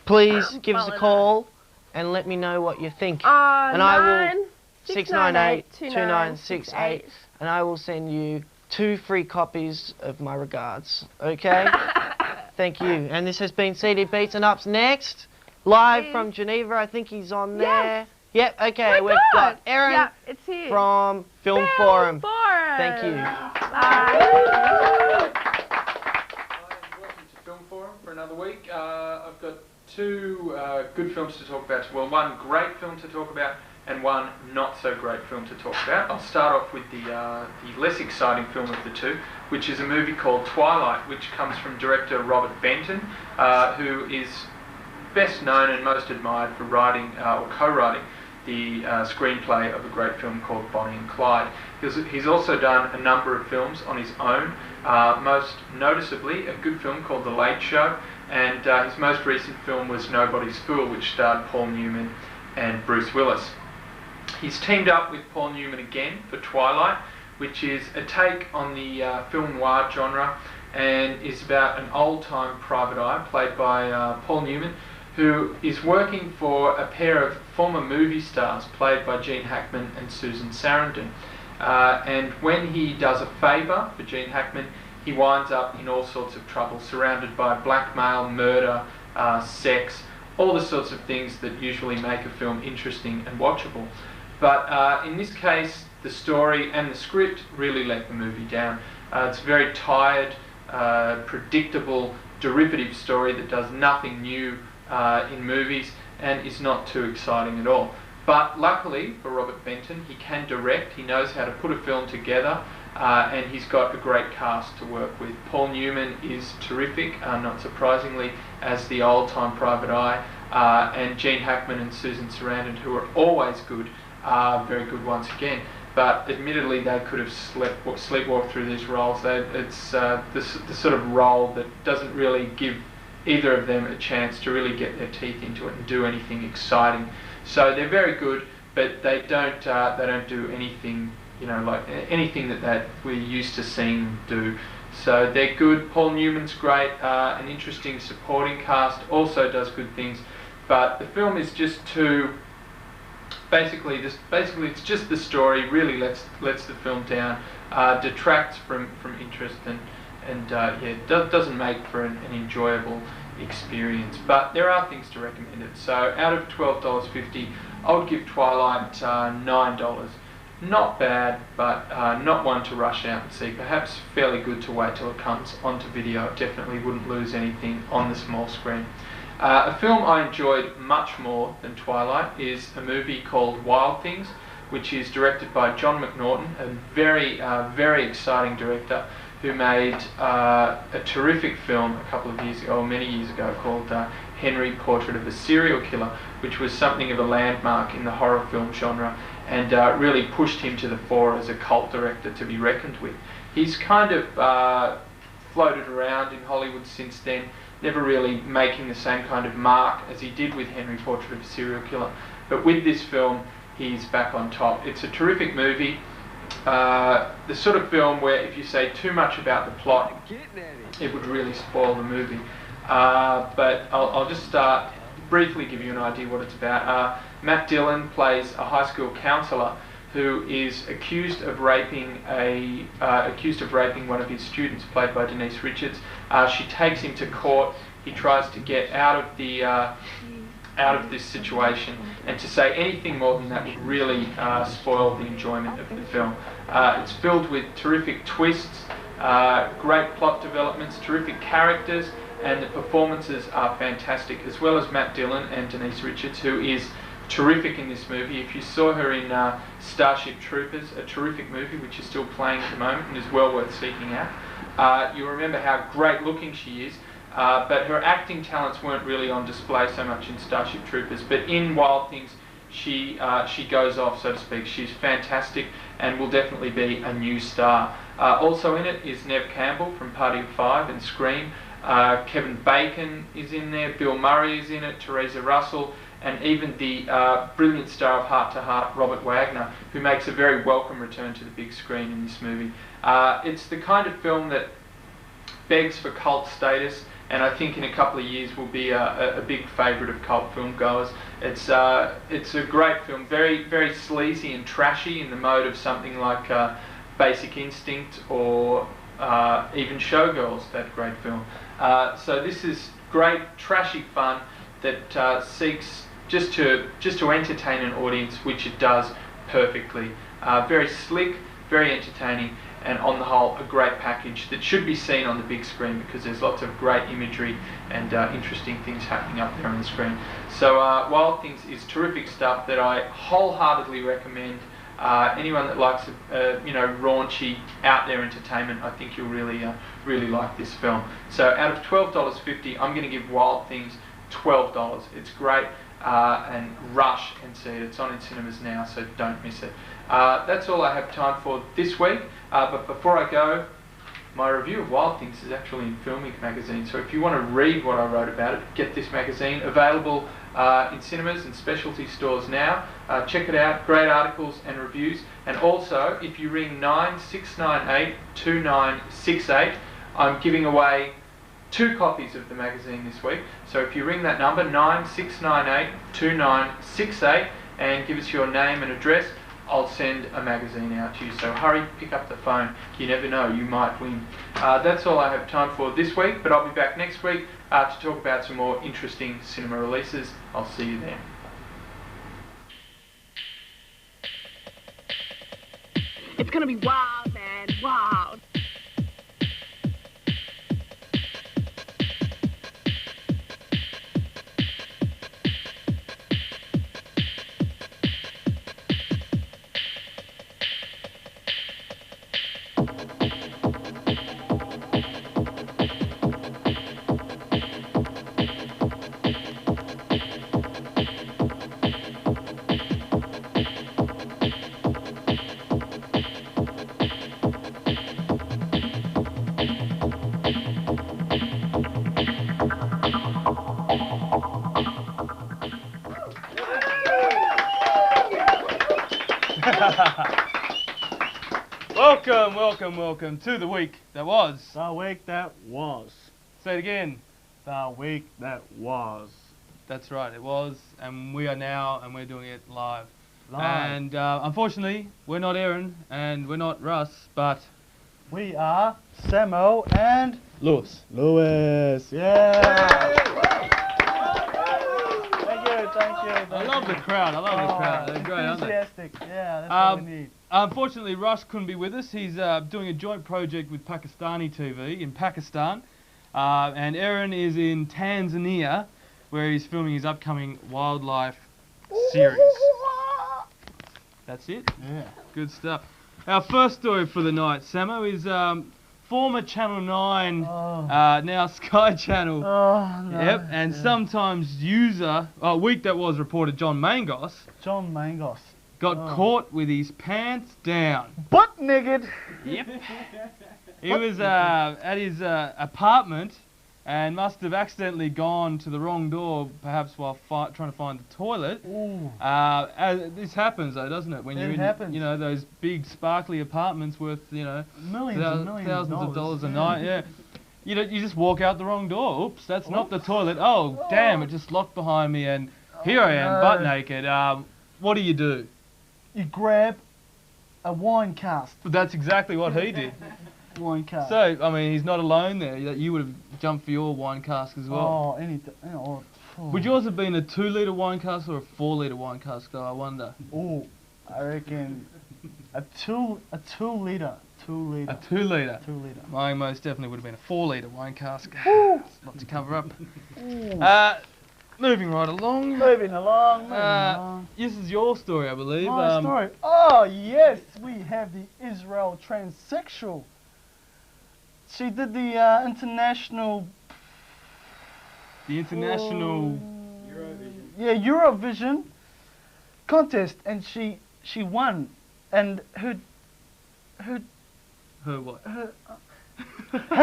please give us a call and let me know what you think. And I will 698-2968, and I will send you 2 free copies of my regards. Okay? Thank you. And this has been CD Beats, and up next, live from Geneva, I think he's on there. Yep, okay, we've got Erin from Film Forum. Thank you. Bye. Welcome to Film Forum for another week. I've got 2 good films to talk about. Well, one great film to talk about and one not so great film to talk about. I'll start off with the less exciting film of the 2, which is a movie called Twilight, which comes from director Robert Benton, who is best known and most admired for writing or co-writing the screenplay of a great film called Bonnie and Clyde. He's also done a number of films on his own, most noticeably a good film called The Late Show, and his most recent film was Nobody's Fool, which starred Paul Newman and Bruce Willis. He's teamed up with Paul Newman again for Twilight, which is a take on the film noir genre and is about an old-time private eye played by Paul Newman, who is working for a pair of former movie stars played by Gene Hackman and Susan Sarandon. And when he does a favour for Gene Hackman, he winds up in all sorts of trouble, surrounded by blackmail, murder, sex, all the sorts of things that usually make a film interesting and watchable. But in this case, the story and the script really let the movie down. It's a very tired, predictable, derivative story that does nothing new in movies and is not too exciting at all. But luckily for Robert Benton, he can direct, he knows how to put a film together, and he's got a great cast to work with. Paul Newman is terrific, not surprisingly, as the old-time private eye, and Gene Hackman and Susan Sarandon, who are always good, are very good once again. But admittedly, they could have sleepwalked through these roles. It's the sort of role that doesn't really give either of them a chance to really get their teeth into it and do anything exciting. So they're very good, but they don't do anything, you know, like anything that we're used to seeing them do. So they're good. Paul Newman's great, an interesting supporting cast, also does good things, but the film is just too. Basically, it's just the story really lets the film down, detracts from interest and doesn't make for an enjoyable experience. But there are things to recommend it. So out of $12.50, I would give Twilight $9. not bad, but not one to rush out and see. Perhaps fairly good to wait till it comes onto video. It definitely wouldn't lose anything on the small screen. A film I enjoyed much more than Twilight is a movie called Wild Things, which is directed by John McNaughton, a very exciting director who made a terrific film a couple of years ago, or many years ago, called Henry, Portrait of a Serial Killer, which was something of a landmark in the horror film genre, and really pushed him to the fore as a cult director to be reckoned with. He's kind of floated around in Hollywood since then, never really making the same kind of mark as he did with Henry, Portrait of a Serial Killer. But with this film, he's back on top. It's a terrific movie. The sort of film where if you say too much about the plot, it would really spoil the movie. But I'll just briefly give you an idea what it's about. Matt Dillon plays a high school counsellor who is accused of raping one of his students, played by Denise Richards. She takes him to court. He tries to get out of this situation, and to say anything more than that would really spoil the enjoyment of the film. It's filled with terrific twists, great plot developments, terrific characters, and the performances are fantastic, as well as Matt Dillon and Denise Richards, who is terrific in this movie. If you saw her in Starship Troopers, a terrific movie which is still playing at the moment and is well worth seeking out, you'll remember how great looking she is. But her acting talents weren't really on display so much in Starship Troopers, but in Wild Things she goes off, so to speak. She's fantastic and will definitely be a new star. Also in it is Neve Campbell from Party of Five and Scream. Kevin Bacon is in there, Bill Murray is in it, Teresa Russell, and even the brilliant star of Heart to Heart, Robert Wagner, who makes a very welcome return to the big screen in this movie. It's the kind of film that begs for cult status, and I think in a couple of years will be a big favourite of cult film goers. It's a great film, very sleazy and trashy in the mode of something like Basic Instinct or even Showgirls, that great film. So this is great trashy fun that seeks just to entertain an audience, which it does perfectly. Very slick, very entertaining, and on the whole a great package that should be seen on the big screen, because there's lots of great imagery and interesting things happening up there on the screen. So Wild Things is terrific stuff that I wholeheartedly recommend. Anyone that likes raunchy, out there entertainment, I think you'll really like this film. So out of $12.50, I'm going to give Wild Things $12. It's great, and rush and see it. It's on in cinemas now, so don't miss it. That's all I have time for this week, but before I go, my review of Wild Things is actually in Filmink magazine, so if you want to read what I wrote about it, get this magazine, available in cinemas and specialty stores now. Check it out, great articles and reviews, and also if you ring 9698-2968, I'm giving away 2 copies of the magazine this week. So if you ring that number, 9698-2968, and give us your name and address, I'll send a magazine out to you. So hurry, pick up the phone. You never know, you might win. That's all I have time for this week, but I'll be back next week to talk about some more interesting cinema releases. I'll see you then. It's gonna be wild, man, wild. Welcome to the week that was. The week that was. Say it again. The week that was. That's right, it was, and we are now, and we're doing it live. Live. And unfortunately, we're not Erin, and we're not Russ, but... We are Sammo and... Lewis. Lewis, yeah! Thank you, thank you. you. I love the crowd. I love the crowd. They're great, aren't they? Enthusiastic. Yeah, that's what we need. Unfortunately, Russ couldn't be with us. He's doing a joint project with Pakistani TV in Pakistan. And Erin is in Tanzania, where he's filming his upcoming wildlife series. That's it? Yeah. Good stuff. Our first story for the night, Sammo, is former Channel 9, now Sky Channel. Oh, no. Yep, and sometimes user, week that was reported, John Mangos, got caught with his pants down. Butt naked. Yep. He was at his apartment and must have accidentally gone to the wrong door, perhaps while trying to find the toilet. Ooh. This happens though, doesn't it? When you're in, you know, those big sparkly apartments worth, you know, millions and millions thousands of dollars a yeah. night. Yeah. You just walk out the wrong door. Oops, that's not the toilet. Oh, damn! It just locked behind me, and here I am, butt naked. What do? You grab a wine cask. That's exactly what he did. Wine cask. So, I mean, he's not alone there. You would have jumped for your wine cask as well. Oh, anything. Oh. Would yours have been a 2-litre wine cask or a 4-litre wine cask, though, I wonder? Oh, I reckon a 2-litre. 2-litre. A 2-litre? 2-litre. Mine most definitely would have been a 4-litre wine cask. Woo. It's a lot to cover up. Moving right along. Moving along. This is your story, I believe. My story. Oh, yes. We have the Israel transsexual. She did the international... The international... Eurovision. Yeah, Eurovision contest, and she won. And her what?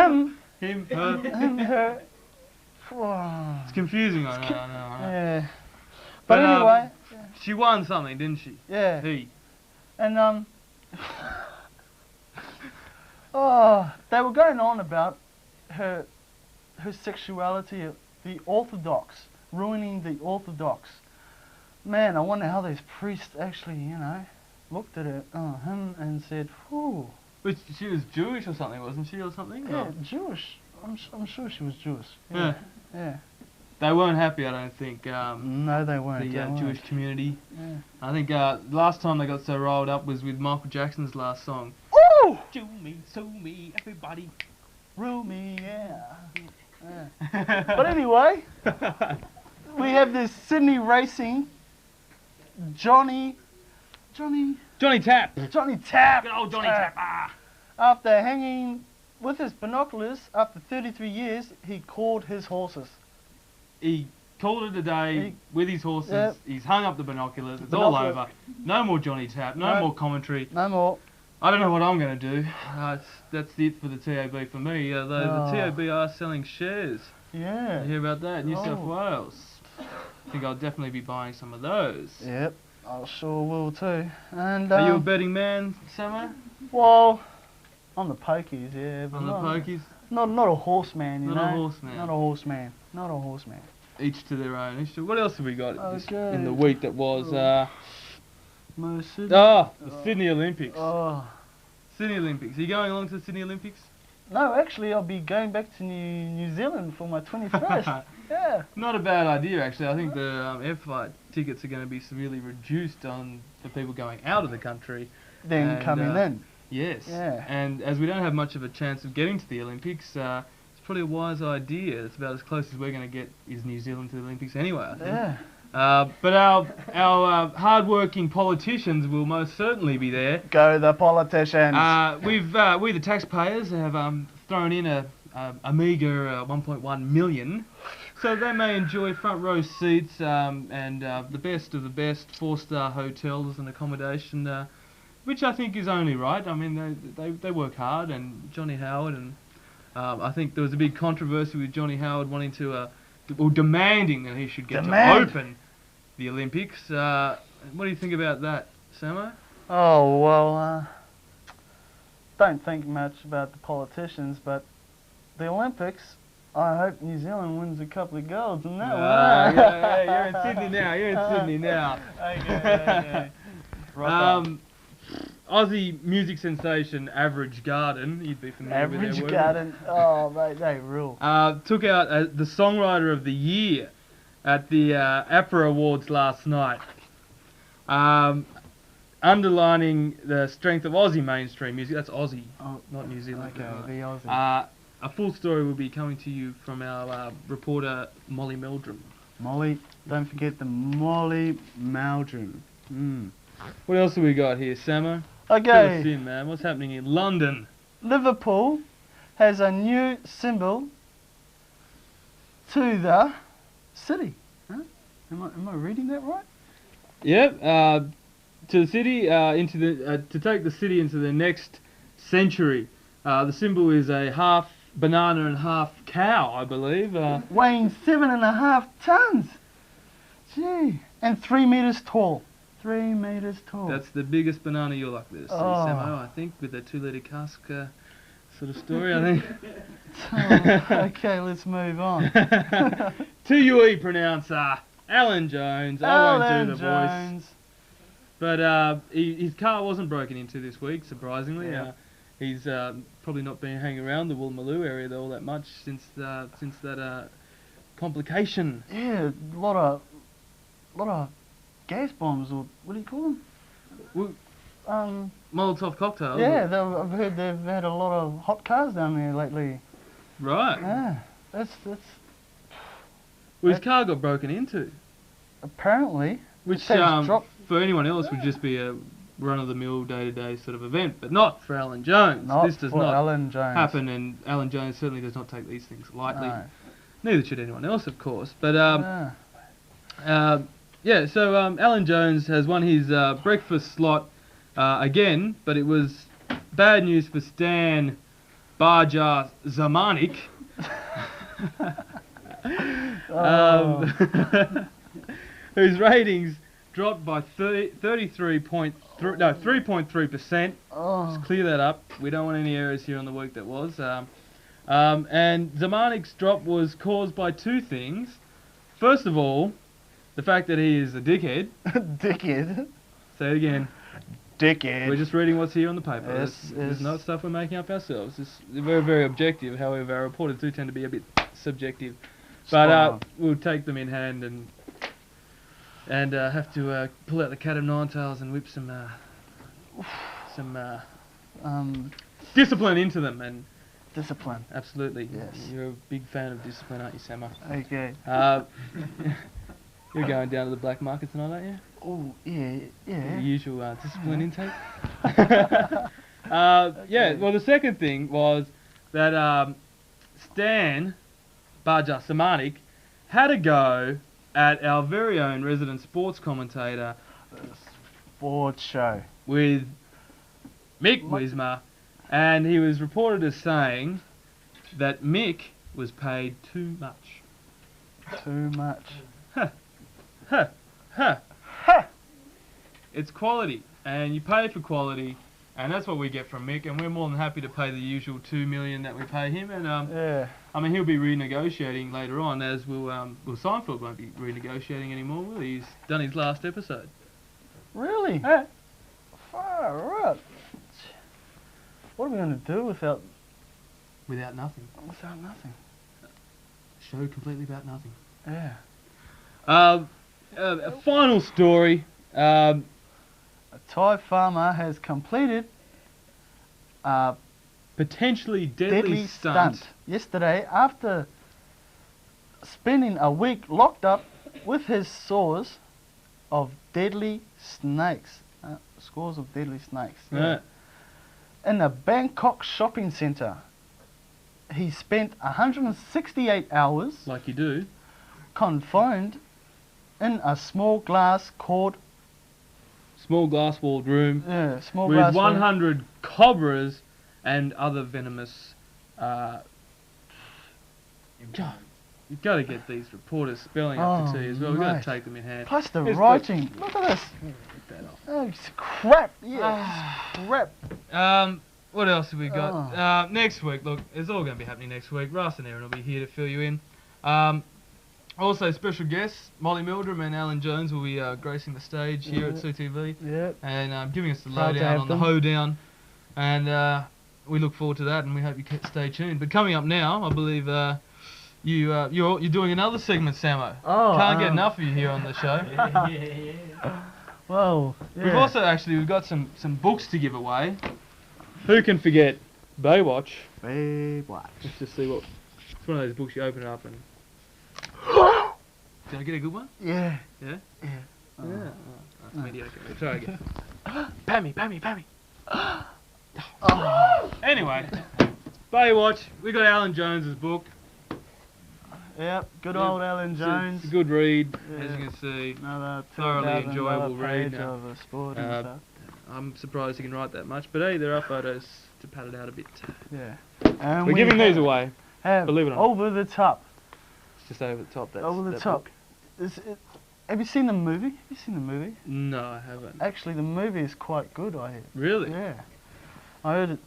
Him, her. Oh. It's confusing, I know. Yeah. But anyway. She won something, didn't she? Yeah. He. And, they were going on about her sexuality, the Orthodox, ruining the Orthodox. Man, I wonder how those priests actually, you know, looked at him and said, whew. But she was Jewish or something, wasn't she, or something? Yeah, or? Jewish. I'm sure she was Jewish. Yeah. Yeah. They weren't happy, I don't think. No, they weren't. The Jewish community. Yeah. I think last time they got so rolled up was with Michael Jackson's last song. Ooh! Do me, sue me, everybody. Rule me, yeah. But anyway, we have this Sydney racing Johnny Tap. Good old Johnny Tap. After hanging with his binoculars after 33 years, he called his horses. He called it a day with his horses. Yep. He's hung up the binoculars. It's all over. No more Johnny Tap. No more commentary. No more. I don't know what I'm going to do. That's it for the TAB for me. The TAB are selling shares. Yeah. You hear about that? New South Wales. I think I'll definitely be buying some of those. Yep. I sure will too. And are you a betting man, Sammo? Well, on the pokies, yeah. But on the pokies? Not a horseman, you know. Not a horseman. Not a horseman. Not a horseman. Each to their own. What else have we got in the week that was? The Sydney Olympics. Oh. Sydney Olympics. Are you going along to the Sydney Olympics? No, actually, I'll be going back to New Zealand for my 21st. Yeah. Not a bad idea, actually. I think the air flight tickets are going to be severely reduced for people going out of the country. Then coming in. Yes. Yeah. And as we don't have much of a chance of getting to the Olympics, it's probably a wise idea. It's about as close as we're going to get is New Zealand to the Olympics anyway, I think. Yeah. But our hard-working politicians will most certainly be there. Go the politicians. We the taxpayers have thrown in a meagre 1.1 million, so they may enjoy front row seats and the best of the best 4-star hotels and accommodation, which I think is only right. I mean, they work hard, and Johnny Howard and I think there was a big controversy with Johnny Howard wanting to demanding that he should get to open the Olympics. What do you think about that, Sammo? Oh, well, don't think much about the politicians, but the Olympics, I hope New Zealand wins a couple of golds in that one. Yeah, you're in Sydney now. Okay. Right Aussie music sensation Average Garden, you'd be familiar with Average Garden, oh mate, they rule. Took out the Songwriter of the Year at the APRA Awards last night. Underlining the strength of Aussie mainstream music. That's Aussie, not New Zealand. Okay, the Aussie. A full story will be coming to you from our reporter Molly Meldrum. Molly, don't forget the Molly Meldrum. What else have we got here, Sammo? Okay. Fill us in, man. What's happening in London? Liverpool has a new symbol to the city. Huh? Am I reading that right? Yep. To the city, into the to take the city into the next century. The symbol is a half banana and half cow, I believe. Weighing 7.5 tons. Gee, and 3 meters tall. 3 meters tall. That's the biggest banana you're likely to see, Sammo, I think, with a 2-litre cask sort of story, I think. Okay, let's move on. To UE pronouncer, Alan Jones. I won't do the voice. But his car wasn't broken into this week, surprisingly. Yeah. He's probably not been hanging around the Woolloomooloo area all that much since that complication. Yeah, a lot of gas bombs, or what do you call them? Molotov cocktails. Yeah, I've heard they've had a lot of hot cars down there lately. Right. Yeah, that's. Well, his car got broken into. Apparently. Which for anyone else would just be a run-of-the-mill, day-to-day sort of event, but not for Alan Jones. This does not happen, and Alan Jones certainly does not take these things lightly. No. Neither should anyone else, of course. But so Alan Jones has won his breakfast slot again, but it was bad news for Stan Barja Zamanik. Whose ratings dropped by 3.3%. Just clear that up. We don't want any errors here on the week that was. And Zamanik's drop was caused by two things. First of all, the fact that he is a dickhead. Dickhead? Say it again. Dickhead. We're just reading what's here on the paper. Yes, It's not stuff we're making up ourselves. It's very, very objective. However, our reporters do tend to be a bit subjective. But we'll take them in hand and have to pull out the cat of nine tails and whip some discipline into them. And discipline. Absolutely. Yes. You're a big fan of discipline, aren't you, Sammo? Okay. You're going down to the black market tonight, aren't you? Oh, yeah. The usual discipline intake. Well, the second thing was that Stan Barja Samanik had a go at our very own resident sports commentator. Sports show. With Mick Wismer, and he was reported as saying that Mick was paid too much. Too much. It's quality, and you pay for quality, and that's what we get from Mick, and we're more than happy to pay the usual $2 million that we pay him, and I mean, he'll be renegotiating later on, as will Seinfeld won't be renegotiating anymore, will he? He's done his last episode. Really? Yeah. Far out. What are we going to do without nothing? Without nothing. Show completely about nothing. Yeah. A final story. A Thai farmer has completed a potentially deadly stunt yesterday after spending a week locked up with his sores of deadly snakes. Scores of deadly snakes. Yeah. In a Bangkok shopping centre. He spent 168 hours, like you do, confined in a small glass walled room. Yeah, small with glass 100 cobras and other venomous. You've got to get these reporters spelling up to tea as well. We've got to take them in hand. Plus the writing. Look at this. Oh, it's crap. Yeah, crap. What else have we got? Next week, look, it's all going to be happening next week. Russ and Erin will be here to fill you in. Also, special guests, Molly Meldrum and Alan Jones will be gracing the stage here at CTV. Yep. And giving us the lowdown on the hoedown. And we look forward to that, and we hope you stay tuned. But coming up now, I believe you're doing another segment, Sammo. Oh, Can't get enough of you here on the show. Whoa. Yeah. We've also we've got some books to give away. Who can forget Baywatch? Baywatch. Let's just see what. It's one of those books you open it up and. Did I get a good one? Yeah. Yeah. Yeah. Yeah. Oh, that's mediocre. Try again. Pammy. Anyway, Baywatch. We got Alan Jones's book. Yep. Good old Alan Jones. It's a good read, Yeah. as you can see. Another Thoroughly enjoyable read. page of sport and stuff. I'm surprised he can write that much, but hey, there are photos to pad it out a bit. Yeah. We're giving these away. Have Believe it or not. Over the Top. It's just over the top. That's Over the that Top. book. Have you seen the movie? Have you seen the movie? No, I haven't. Actually, the movie is quite good, I hear. Really? Yeah. I heard it.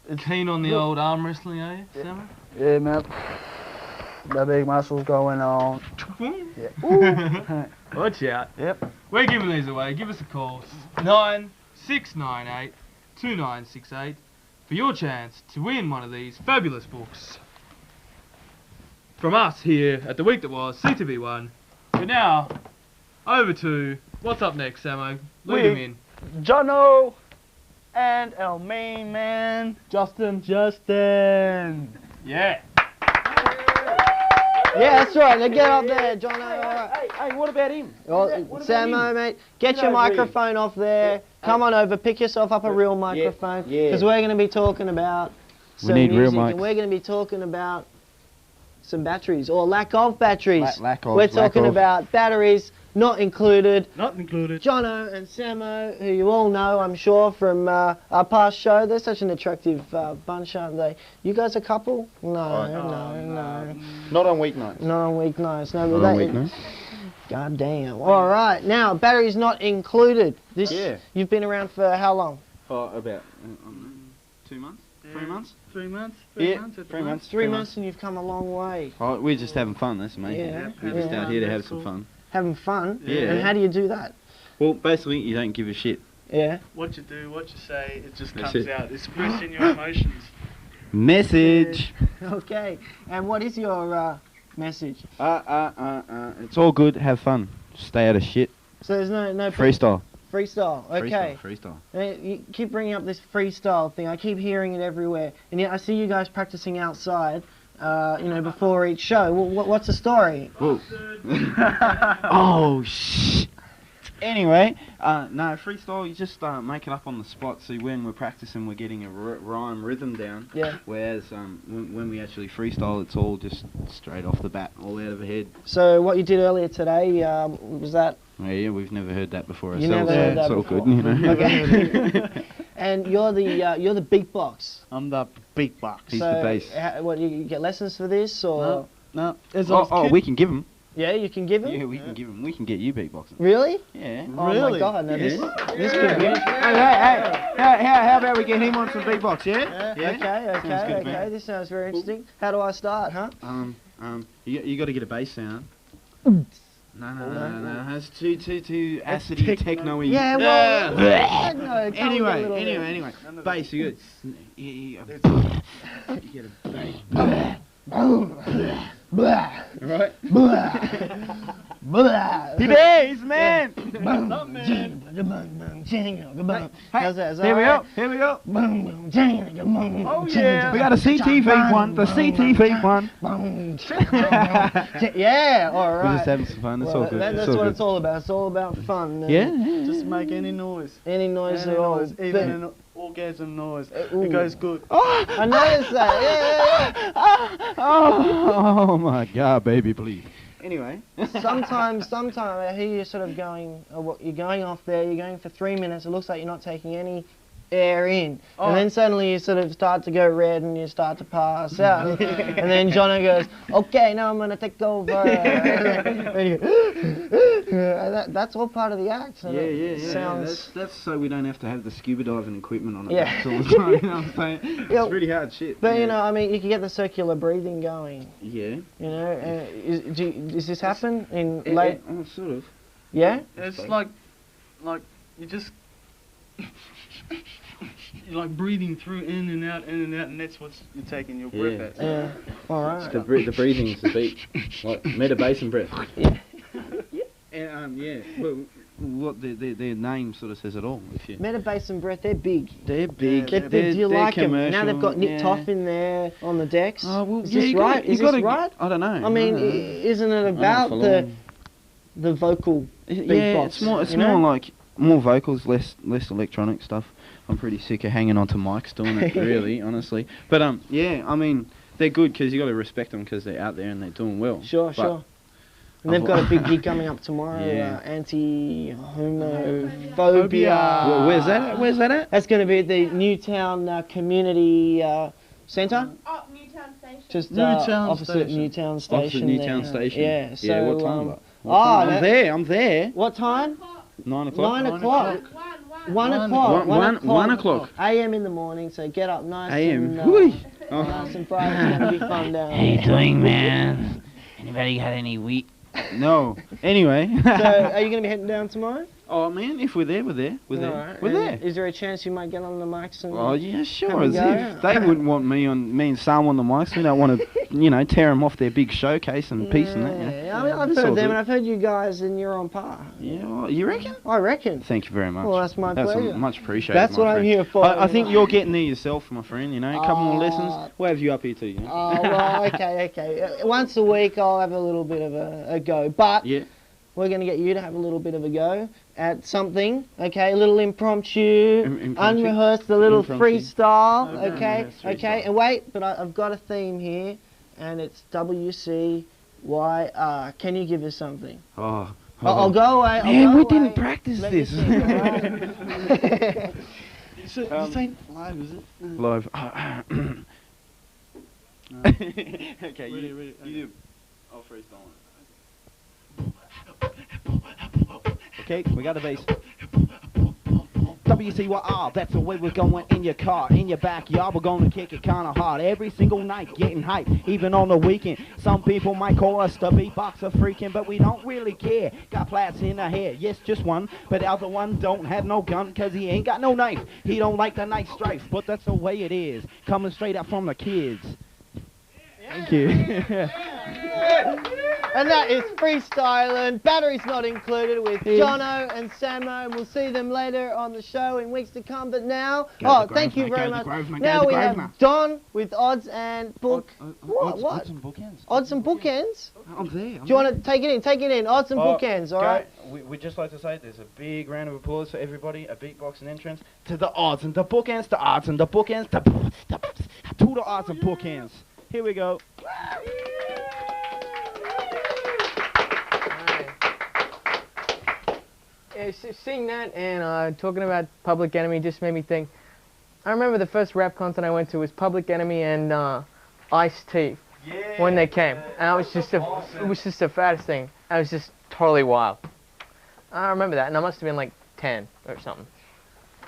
It's Keen on the look- old arm wrestling, are you, Sammo? Yeah, man. The big muscles going on. Yeah. Watch out. Yep. We're giving these away. Give us a call. 9698 2968 for your chance to win one of these fabulous books. From us here at The Week That Was, CTV1. But now, over to what's up next, Sammo? Lead him in. Jonno and our main man, Justin. Yeah. Yeah, that's right. Now get up there, Jonno. Alright. Hey, what about him? Sammo, mate, get your microphone off there. Come on over, pick yourself up a real microphone. yeah. Because we're going to be talking about some need real music, mics. and we're going to be talking about some batteries, or lack of batteries. Lack of. We're talking about batteries not included. Not included. Jonno and Sammo, who you all know, I'm sure, from our past show. They're such an attractive bunch, aren't they? You guys a couple? No. Not on weeknights. Not on weeknights. No, Not but on they, weeknights. God damn. All right. Now, batteries not included. This. Yeah. You've been around for how long? Oh, about 2 months? 3 months? 3 months? Yeah, months at the 3 moment. months. 3 months, and you've come a long way. Oh, we're just having fun, that's amazing. Yeah, We're just yeah. out here to have That's some cool. fun. Having fun. Yeah. And how do you do that? Well, basically, you don't give a shit. Yeah. What you do, what you say, it just That's comes it. out. Expressing your emotions. Message! Okay. And what is your message? It's all good, have fun. Stay out of shit. So there's no Freestyle. freestyle. Okay. Freestyle. You keep bringing up this freestyle thing. I keep hearing it everywhere, and yet I see you guys practicing outside. Before each show. What's the story? Whoa. Oh, shit. Anyway, no, freestyle, you just make it up on the spot. So when we're practicing, we're getting a rhyme rhythm down. Yeah. Whereas when we actually freestyle, it's all just straight off the bat, all out of the head. So what you did earlier today, was that... Oh, yeah, we've never heard that before You ourselves. never heard that It's all before. good, you know. Okay. And you're the beatbox. I'm the beatbox. He's So the bass. What, you get lessons for this, or... No. We can give him. Yeah, you can give them? Yeah, we can give him. We can get you beatboxing. Really? Yeah. Oh my god, now this could be... How about we get him on some beatbox, yeah? Okay, this sounds very interesting. How do I start, huh? You got to get a bass sound. No. That's too acidy, techno-y. Yeah, well... Anyway. Bass, you got... You get a bass. Alright? He bass, man! How's that? Is that Here we alright? go, here we go. Oh Yeah, we got a CTV one, the CTV one. Yeah, alright. We're just having some fun, it's all good. That's what it's all about. It's all about fun. Yeah? Just make any noise. Any noise Any at all. noise, even an orgasm noise. Ooh. It goes good. I noticed that. Yeah. Oh my god, baby, please. Anyway. Sometimes I hear you sort of going, you're going off there, you're going for 3 minutes, it looks like you're not taking any air in. And then suddenly you sort of start to go red and you start to pass out. And then Jonno goes, okay, now I'm going to take over. And you go, that's all part of the act. And it sounds... That's so we don't have to have the scuba diving equipment on it Yeah. all the time, you know what I'm saying? It's really hard shit. But you know, I mean, you can get the circular breathing going. Yeah. You know, does this happen in late? Sort of. Yeah? It's like you just... You're like breathing through in and out, and that's what you're taking your breath at. Yeah. All right. The breathing is the beat, like meta basin breath. Yeah. And yeah, well, what their name sort of says it all. If you Metabasin breath, they're big. They're big. They're big. Do you like them? Now commercial, they've got Nick yeah. Toff in there on the decks. Oh, well, is yeah, this you right? gotta- you Is this gotta- right? I don't know. I mean, I don't know. isn't it about the vocal beatbox? Yeah, it's more like more vocals, less electronic stuff. I'm pretty sick of hanging onto mics doing it, really, honestly. But yeah, I mean, they're good because you got to respect them because they're out there and they're doing well. Sure, But sure. And they've got a big gig coming up tomorrow. Yeah. Anti-homophobia. Where's that at? Where's that at? That's going to be at the Newtown Community Centre. Oh, Newtown Station. Just Newtown opposite Station. Newtown Station. Opposite Newtown there. Station. Yeah. Yeah, So, what time? I'm there. I'm there. What time? 9 o'clock. 9 o'clock. 1 o'clock. 1 o'clock. AM in the morning. So get up nice AM. and Whee! nice and bright. It's going to be fun down How you there. doing, man? Anybody got any wheat? No. Anyway. So are you going to be heading down tomorrow? Oh man, if we're there, we're there. We're there. Alright, We're and there. Is there a chance you might get on the mics and Oh yeah, sure. have a As go? if they wouldn't want me and Sam on the mics. We don't want to, tear them off their big showcase and piece and that. You know. Yeah, I mean, I've It's all heard them good. and I've heard you guys and you're on par. Yeah, well, you reckon? I reckon. Thank you very much. Well, that's my pleasure. Much appreciated. That's my what I'm friend. here for. I think you're getting there yourself, my friend. A couple more Oh. lessons. We'll have you up here too. You know? Oh, well, okay. Once a week I'll have a little bit of a go. But Yeah. we're going to get you to have a little bit of a go at something, okay? A little impromptu, Impromptu? unrehearsed, a little Impromptu. freestyle, Okay. okay? Unrehearsed Okay, freestyle. and wait, but I've got a theme here, and it's WCYR. Can you give us something? Oh. I'll go away. Man, I'll go we away. didn't practice Let me this. think, alright? So, this ain't live, is it? Live. Okay, you do. I'll freestyle it. Okay, we got the bass. WCYR, that's the way we're going in your car, in your backyard. We're gonna kick it kinda hard every single night, getting hype, even on the weekend. Some people might call us the beatboxer freaking, but we don't really care. Got plats in our head, yes, just one, but the other one don't have no gun, cause he ain't got no knife. He don't like the night strife, but that's the way it is, coming straight up from the kids. Thank you. And that is freestyling. Batteries not included with Jonno and Sammo. We'll see them later on the show in weeks to come. But now, thank you very much. Now we have Don with odds and book. What? Odds and bookends. Odds and bookends? I'm there. Do you want to take it in? Take it in. Odds and bookends, all right? We'd just like to say there's a big round of applause for everybody, a beatboxing entrance to the odds and the bookends, the odds and the bookends, To the odds and bookends. Here we go. Yeah, seeing that and talking about Public Enemy just made me think. I remember the first rap concert I went to was Public Enemy and Ice-T when they came. And it was just it was just the fattest thing. I was just totally wild. I remember that, and I must have been like 10 or something.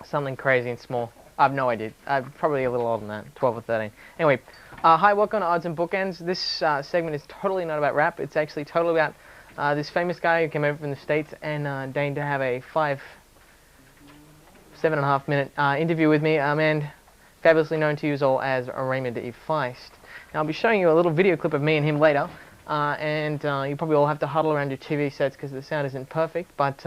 Something crazy and small. I have no idea. I'm probably a little older than that, 12 or 13. Anyway, hi, welcome to Odds and Bookends. This segment is totally not about rap. It's actually totally about this famous guy who came over from the States and deigned to have a 7.5 minute interview with me, and fabulously known to you all as Raymond E. Feist. Now, I'll be showing you a little video clip of me and him later, and you probably all have to huddle around your TV sets because the sound isn't perfect, but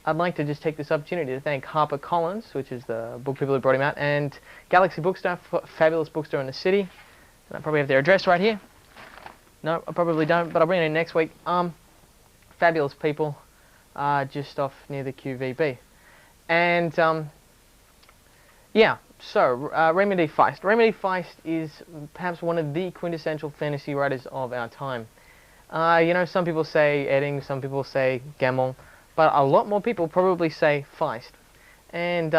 I'd like to just take this opportunity to thank HarperCollins, which is the book people who brought him out, and Galaxy Bookstore, fabulous bookstore in the city. And I probably have their address right here. No, I probably don't, but I'll bring it in next week. Fabulous people, just off near the QVB. And, yeah, so, Raymond E. Feist. Raymond E. Feist is perhaps one of the quintessential fantasy writers of our time. You know, some people say Edding, some people say Gamble, but a lot more people probably say Feist. And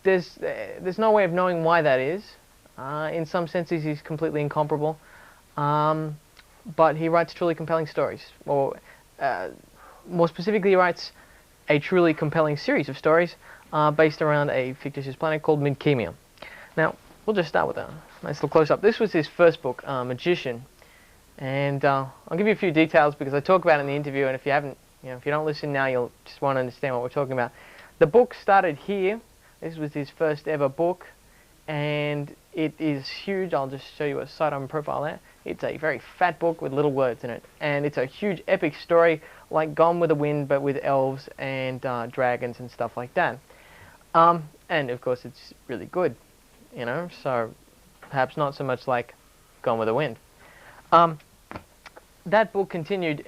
there's no way of knowing why that is. In some senses, he's completely incomparable. But he writes truly compelling stories. Or, more specifically, he writes a truly compelling series of stories based around a fictitious planet called Midkemia. Now, we'll just start with a nice little close-up. This was his first book, Magician. And I'll give you a few details because I talk about it in the interview, and if you haven't, if you don't listen now, you'll just won't understand what we're talking about. The book started here. This was his first ever book, and it is huge. I'll just show you a sidearm profile there. It's a very fat book with little words in it, and it's a huge epic story like Gone with the Wind, but with elves and dragons and stuff like that. And of course it's really good, you know, so perhaps not so much like Gone with the Wind. That book continued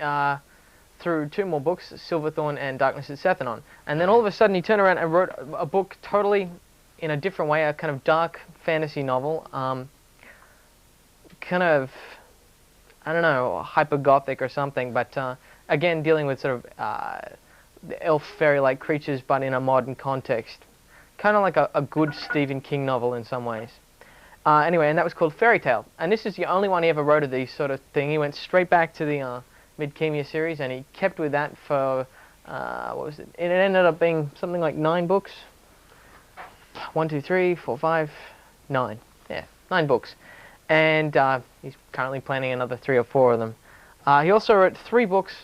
through 2 more books, Silverthorn and Darkness at Sethanon, and then all of a sudden he turned around and wrote a book totally in a different way, a kind of dark fantasy novel, kind of, I don't know, hyper-gothic or something, but again dealing with sort of the elf fairy-like creatures, but in a modern context. Kind of like a good Stephen King novel in some ways. Anyway, and that was called Fairy Tale, and this is the only one he ever wrote of these sort of thing. He went straight back to the Midkemia series, and he kept with that for, what was it? It ended up being something like 9 books. 1, 2, 3, 4, 5, 9. Yeah, 9 books. And he's currently planning another 3 or 4 of them. He also wrote 3 books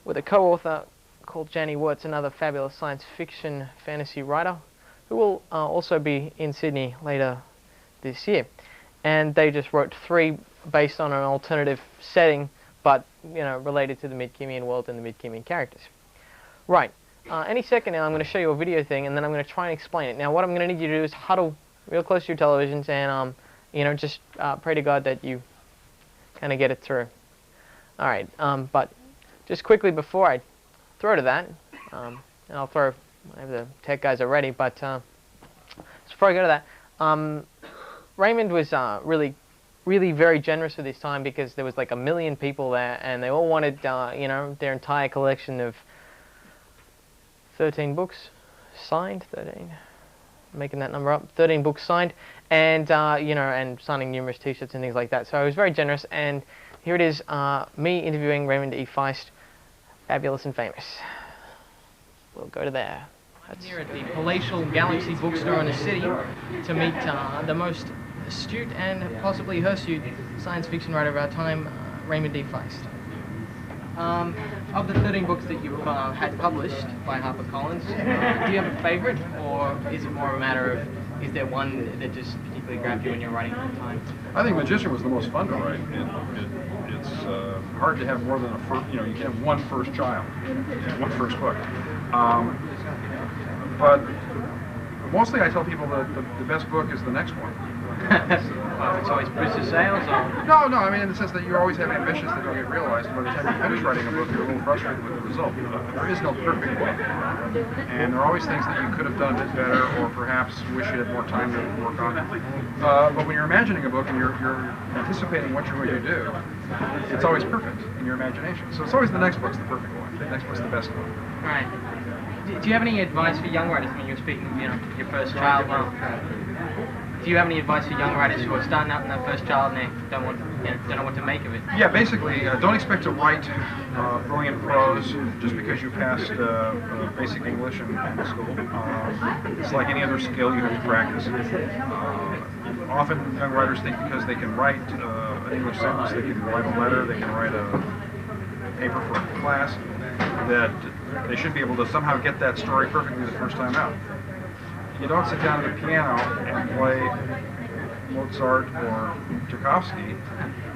with a co-author called Janie Wirtz, another fabulous science fiction fantasy writer, who will also be in Sydney later this year. And they just wrote 3 based on an alternative setting, but, you know, related to the Midkemian world and the Midkemian characters. Right. Any second now I'm going to show you a video thing, and then I'm going to try and explain it. Now what I'm going to need you to do is huddle real close to your televisions and, you know, just pray to God that you kind of get it through. Alright, but just quickly before I throw to that, and I'll throw whenever the tech guys are ready, but just before I go to that, Raymond was really very generous with his time, because there was like 1 million people there, and they all wanted, you know, their entire collection of 13 books signed, 13, making that number up, 13 books signed, and, you know, and signing numerous t-shirts and things like that. So I was very generous, and here it is, me interviewing Raymond E. Feist, fabulous and famous. We'll go to there. I'm here at the Palatial Galaxy bookstore in the city to meet the most astute and possibly hirsute science fiction writer of our time, Raymond E. Feist. Of the 13 books that you've had published by HarperCollins, do you have a favorite, or is it more a matter of, is there one that just particularly grabbed you when you're writing at the time? I think Magician was the most fun to write. It's hard to have more than a first, you know, you can have one first child, one first book. But mostly I tell people that the best book is the next one. It's always boosted sales, or? No, I mean in the sense that you always have ambitions that don't get realized, and by the time you finish writing a book, you're a little frustrated with the result. There is no perfect book, and there are always things that you could have done a bit better, or perhaps wish you had more time to work on. But when you're imagining a book and you're anticipating what you're going to do, it's always perfect in your imagination. So it's always the next book's the perfect one. The next book's the best one. Right. Do you have any advice for young writers? I mean, you're speaking, you know, your first child. Do you have any advice for young writers who are starting out in their first child and they don't know what to make of it? Yeah, basically, don't expect to write brilliant prose just because you passed basic English in school. It's like any other skill, you have to practice. Often young writers think because they can write an English sentence, they can write a letter, they can write a paper for a class, that they should be able to somehow get that story perfectly the first time out. You don't sit down at the piano and play Mozart or Tchaikovsky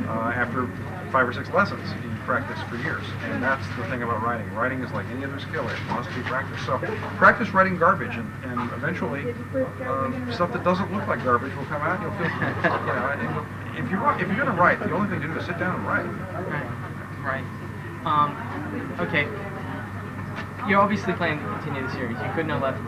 after 5 or 6 lessons. You practice for years, and that's the thing about writing. Writing is like any other skill; it must be practiced. So practice writing garbage, and eventually stuff that doesn't look like garbage will come out. You'll feel, you know. And if you're going to write, the only thing to do is sit down and write. Right. Okay. You're obviously planning to continue the series. You couldn't have left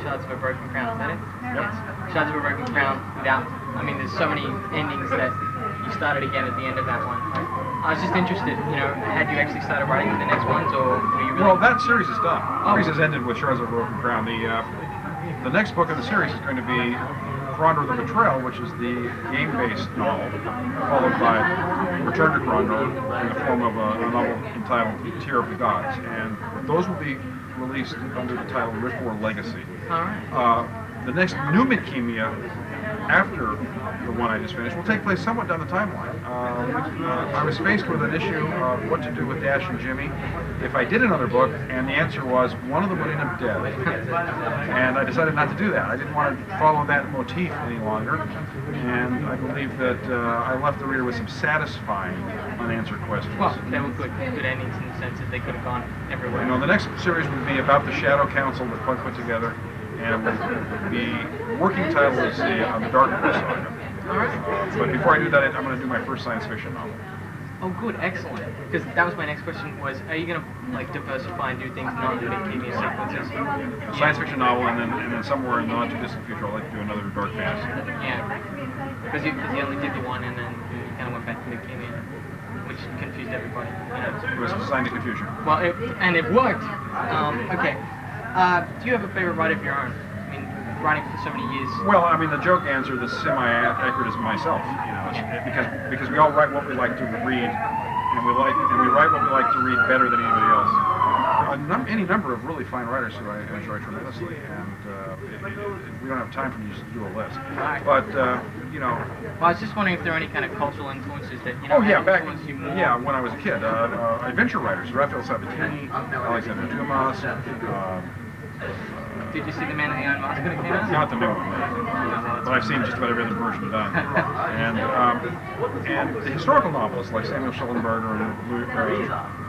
Shards of a Broken Crown, is that it? Yep. Yes. Shards of a Broken Crown without, I mean, there's so many endings that you started again at the end of that one. I was just interested, you know, had you actually started writing the next ones, or were you really... Well, that series is done. The series has ended with Shards of a Broken Crown. The next book in the series is going to be Krondor the Betrayal, which is the game-based novel, followed by Return to Krondor in the form of a novel entitled Tear of the Gods. And those will be released under the title Rift War Legacy. All right. The next new Midkemia after the the one I just finished, will take place somewhat down the timeline. I was faced with an issue of what to do with Dash and Jimmy if I did another book, and the answer was one of them would end up dead. And I decided not to do that. I didn't want to follow that motif any longer, and I believe that I left the reader with some satisfying unanswered questions. Well, they were good endings in the sense that they could have gone everywhere. You know, the next series would be about the Shadow Council that Puck put together, and the working title is the Dark Horse Saga. But before I do that, I'm going to do my first science fiction novel. Oh, good, excellent. Because that was my next question: was are you going to like diversify and do things not doing TV sequences? A science fiction novel, and then somewhere in the not too distant future, I'd like to do another dark fantasy. Yeah, because you only did the one, and then you kind of went back to the Kimmy, which confused everybody. You know? It was designed to confusion. Well, and it worked. Okay. Do you have a favorite writer of your own? I mean, writing for so many years. Well, I mean, the joke answer, the semi-accurate, is myself. You know, because we all write what we like to read, and we write what we like to read better than anybody else. Any number of really fine writers who I enjoy tremendously, and we don't have time for me to do a list. But you know. Well, I was just wondering if there are any kind of cultural influences that you know. Oh yeah, influenced you more. Yeah, when I was a kid, adventure writers, Raphael Sabatini, Alexander Dumas. Did you see The Man in the Iron Mask when it came out? Not the new one, but I've seen just about every other version done. And the historical novelists like Samuel Schellenberger and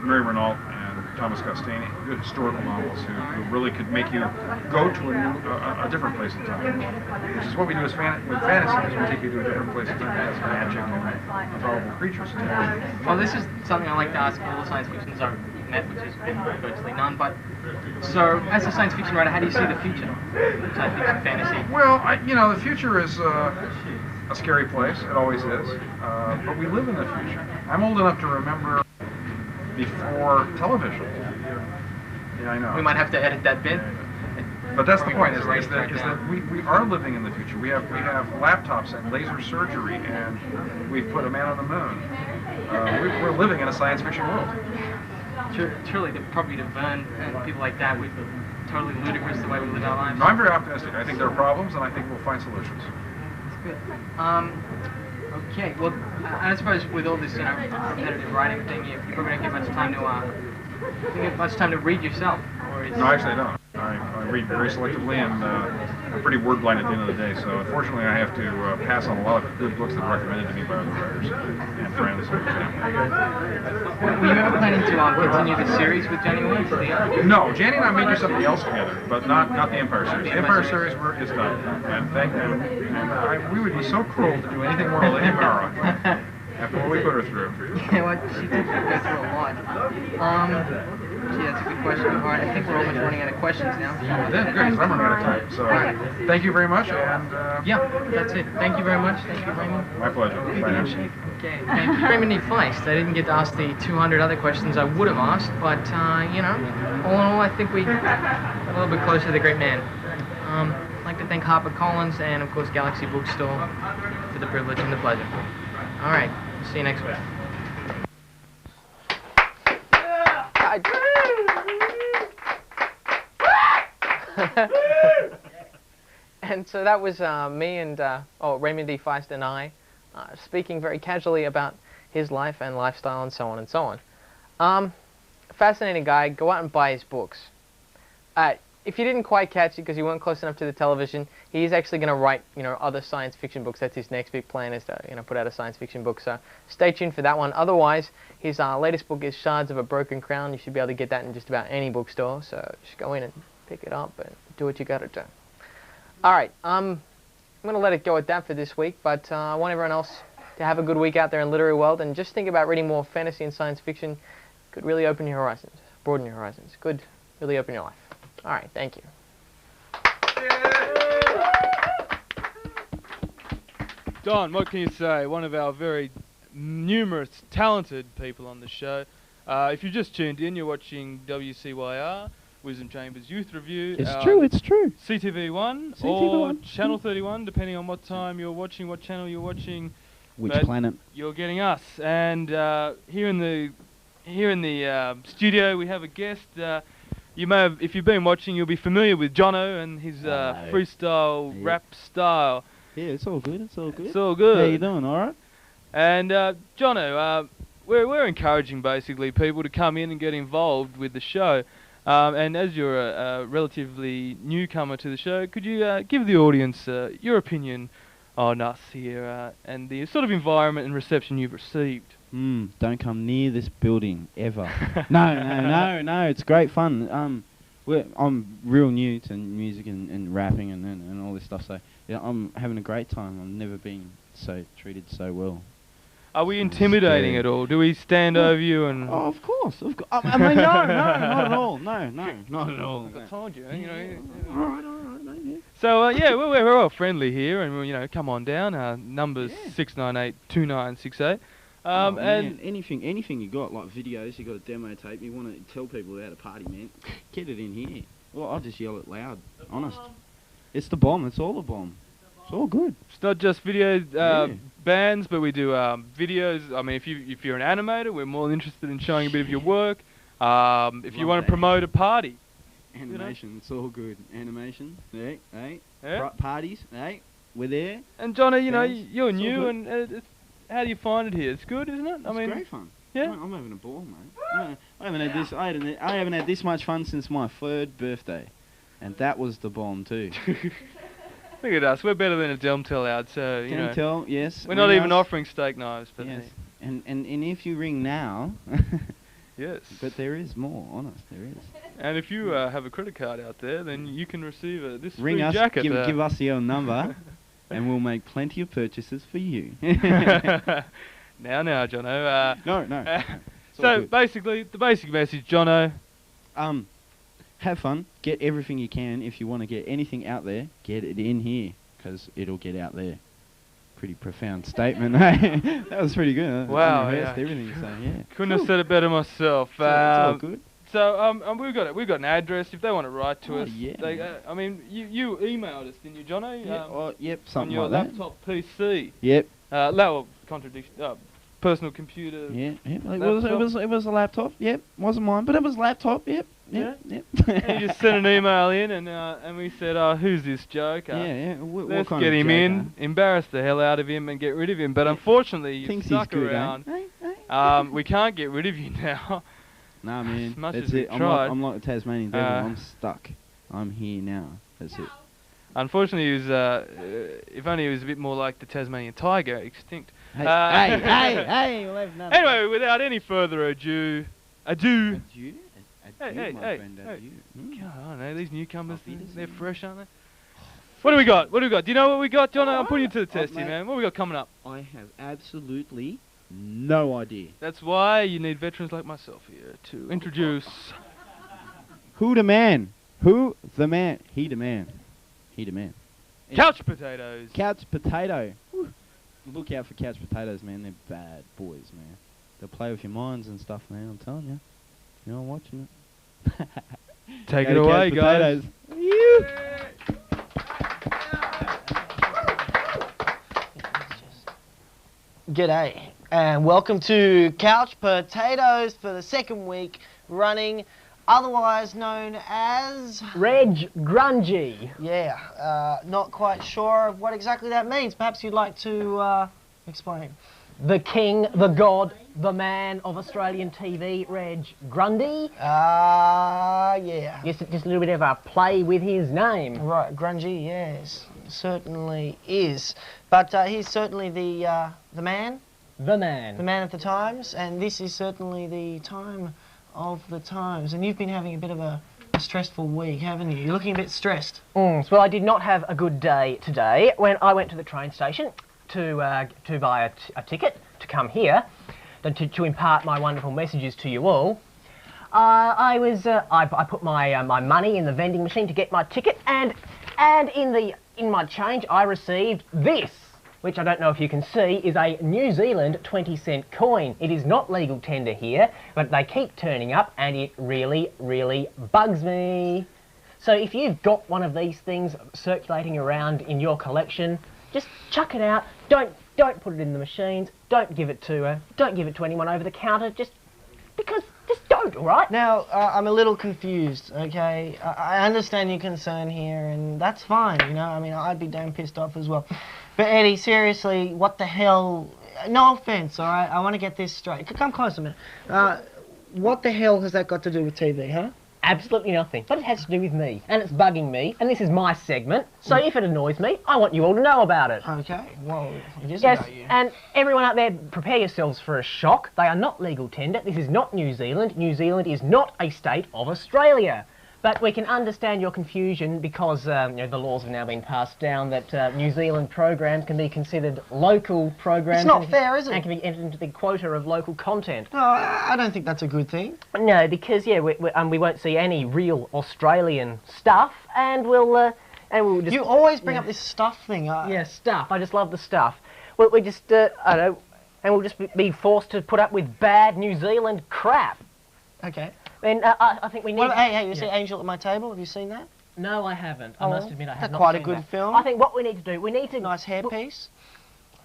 Mary Renault and Thomas Costani, good historical novelists who really could make you go to a different place in time. Which is what we do with fantasy, is we take you to a different place in time that has magic and powerful creatures. Well, this is something I like to ask all the science fictions I've met, which has been virtually none. But so, as a science fiction writer, how do you see the future? Science fiction, fantasy. Well, you know, the future is a scary place. It always is. But we live in the future. I'm old enough to remember before television. Yeah, I know. We might have to edit that bit. But that's the point, is that we are living in the future. We have laptops and laser surgery, and we've put a man on the moon. We're living in a science fiction world. Truly, probably to Vern and people like that, we're totally ludicrous the way we live our lives. No, I'm very optimistic. I think there are problems, and I think we'll find solutions. That's good. Okay, well, I suppose with all this, you know, repetitive writing thing, you probably don't get much time to read yourself. Or No, actually I don't. I read very selectively, and I'm pretty word blind at the end of the day, so unfortunately I have to pass on a lot of good books that are recommended to me by other writers and friends. Were you ever planning to continue the series with Jenny Williams? No, Jenny and I may do something else together, but not the Empire series. The Empire series is done, and we would be so cruel to do anything more with Lady Mara after what we put her through. Yeah, well, she did go through a lot. Yeah, that's a good question. All right, I think we're almost running out of questions now. That's great, I'm running out of time. So, thank you very much, and... yeah, that's it. Thank you very much. Thank you, Raymond. My pleasure. Bye now. Okay, thank you, Raymond D. Feist. I didn't get to ask the 200 other questions I would have asked, but, you know, all in all, I think we got a little bit closer to the great man. I'd like to thank HarperCollins and, of course, Galaxy Bookstore for the privilege and the pleasure. All right, see you next week. And so that was me and Raymond D. Feist and I speaking very casually about his life and lifestyle and so on and so on. Fascinating guy. Go out and buy his books. If you didn't quite catch it because you weren't close enough to the television, he's actually going to write, you know, other science fiction books. That's his next big plan, is to, you know, put out a science fiction book. So stay tuned for that one. Otherwise, his latest book is Shards of a Broken Crown. You should be able to get that in just about any bookstore. So just go in and pick it up and do what you got to do. All right, I'm going to let it go at that for this week. But I want everyone else to have a good week out there in the literary world, and just think about reading more fantasy and science fiction. Could really open your horizons, broaden your horizons. Could really open your life. All right, thank you. Don, what can you say? One of our very numerous, talented people on the show. If you've just tuned in, you're watching WCYR, Wisdom Chambers Youth Review. It's true. CTV1 or Channel 31, depending on what time you're watching, what channel you're watching. Which planet? You're getting us. And here in the studio, we have a guest. You may have, if you've been watching, you'll be familiar with Jonno and his freestyle rap style. Yeah, it's all good. It's all good. It's all good. How you doing? All right. And Jonno, we're encouraging basically people to come in and get involved with the show. And as you're a relatively newcomer to the show, could you give the audience your opinion on us here and the sort of environment and reception you've received? Don't come near this building ever. No. It's great fun. I'm real new to music and rapping and all this stuff. So yeah, I'm having a great time. I've never been treated so well. Are we intimidating at all? Do we stand over you and? Oh, of course. I mean, no, not at all. No, not at all. I told you. All right, yeah. So yeah, we're all friendly here, and come on down. Number's 6982968. And anything you got, like videos, you got a demo tape, you want to tell people about a party, man, get it in here. Well, I'll just yell it loud. Honest, it's the bomb. It's all the bomb. It's all good. It's not just video bands, but we do videos. I mean, if you're an animator, we're more interested in showing a bit of your work. If you want to promote a party, animation, it's all good. Animation, hey, yeah. Parties, hey, we're there. And Jonno, you're new, and how do you find it here? It's good, isn't it? It's great fun. Yeah, I'm having a ball, mate. I haven't had this much fun since my 3rd birthday, and that was the bomb too. Look at us, we're better than a Delmtel out, so Delmtel, yes. We're not even offering steak knives, but yes. And if you ring now, yes. But there is more, honest, there is. And if you have a credit card out there, then you can receive this ring free us, jacket. Give us your number, and we'll make plenty of purchases for you. Now, Jonno. No. So basically, the basic message, Jonno. Have fun. Get everything you can. If you want to get anything out there, get it in here, because it'll get out there. Pretty profound statement. That was pretty good. Huh? Wow. Everything. So yeah. Couldn't have said it better myself. It's all good. So we've got an address. If they want to write to us, yeah. You emailed us, didn't you, Jonno? Yep. Something on your like laptop PC. Yep. Contradiction. Personal computer. Yeah. It was a laptop. Yep. Wasn't mine, but it was a laptop. Yep. And you just sent an email in, and we said, "Who's this joke? Let's get him in, embarrass the hell out of him, and get rid of him." But unfortunately, you stuck around. We can't get rid of you now. Nah, man. As much That's as we it. tried. I'm like the Tasmanian devil. I'm stuck. I'm here now. That's it. Unfortunately, he was. If only he was a bit more like the Tasmanian tiger, extinct. Hey, we'll have none. Anyway, without any further ado. Hey. Come on, these newcomers, they're fresh, aren't they? What do we got? Do you know what we got, Jonno? I'm putting you to the test here, man. What we got coming up? I have absolutely no idea. That's why you need veterans like myself here to introduce... Who the man? Who the man? He the man. He the man. Couch potatoes. Couch potato. Woo. Look out for couch potatoes, man. They're bad boys, man. They'll play with your minds and stuff, man. I'm telling you. You're not watching it. Take it away, guys. G'day, and welcome to Couch Potatoes for the 2nd week running, otherwise known as... Reg Grungy. Yeah, not quite sure of what exactly that means. Perhaps you'd like to explain. The king, the god, the man of Australian TV, Reg Grundy. Yeah. Just a little bit of a play with his name. Right, Grungy, yes, certainly is. But he's certainly the man. The man. The man of the times, and this is certainly the time of the times. And you've been having a bit of a stressful week, haven't you? You're looking a bit stressed. Well, I did not have a good day today when I went to the train station to buy a ticket to come here, to impart my wonderful messages to you all. I put my my money in the vending machine to get my ticket, and in my change I received this, which I don't know if you can see, is a New Zealand 20-cent coin. It is not legal tender here, but they keep turning up, and it really, really bugs me. So if you've got one of these things circulating around in your collection, just chuck it out. Don't put it in the machines. Don't give it to anyone over the counter. Just don't. All right? Now I'm a little confused. Okay, I understand your concern here, and that's fine. You know, I mean, I'd be damn pissed off as well. But Eddie, seriously, what the hell? No offense, all right. I want to get this straight. Come close a minute. What the hell has that got to do with TV, huh? Absolutely nothing. But it has to do with me, and it's bugging me, and this is my segment, so if it annoys me, I want you all to know about it. Okay, well, it is yes, about you. and everyone out there, prepare yourselves for a shock. They are not legal tender. This is not New Zealand. New Zealand is not a state of Australia. But we can understand your confusion because you know, the laws have now been passed down that New Zealand programs can be considered local programs. It's not fair, is it? And can be entered into the quota of local content. No, I don't think that's a good thing. No, because yeah, we won't see any real Australian stuff, and we'll just. You always bring up this stuff thing. Yeah, stuff. I just love the stuff. We just I don't know, and we'll just be forced to put up with bad New Zealand crap. Okay. And I think we need... Hey, you see Angel at My Table? Have you seen that? No, I haven't. I must admit I have not quite a seen good that. film. I think what we need to do, we need to... Nice hairpiece.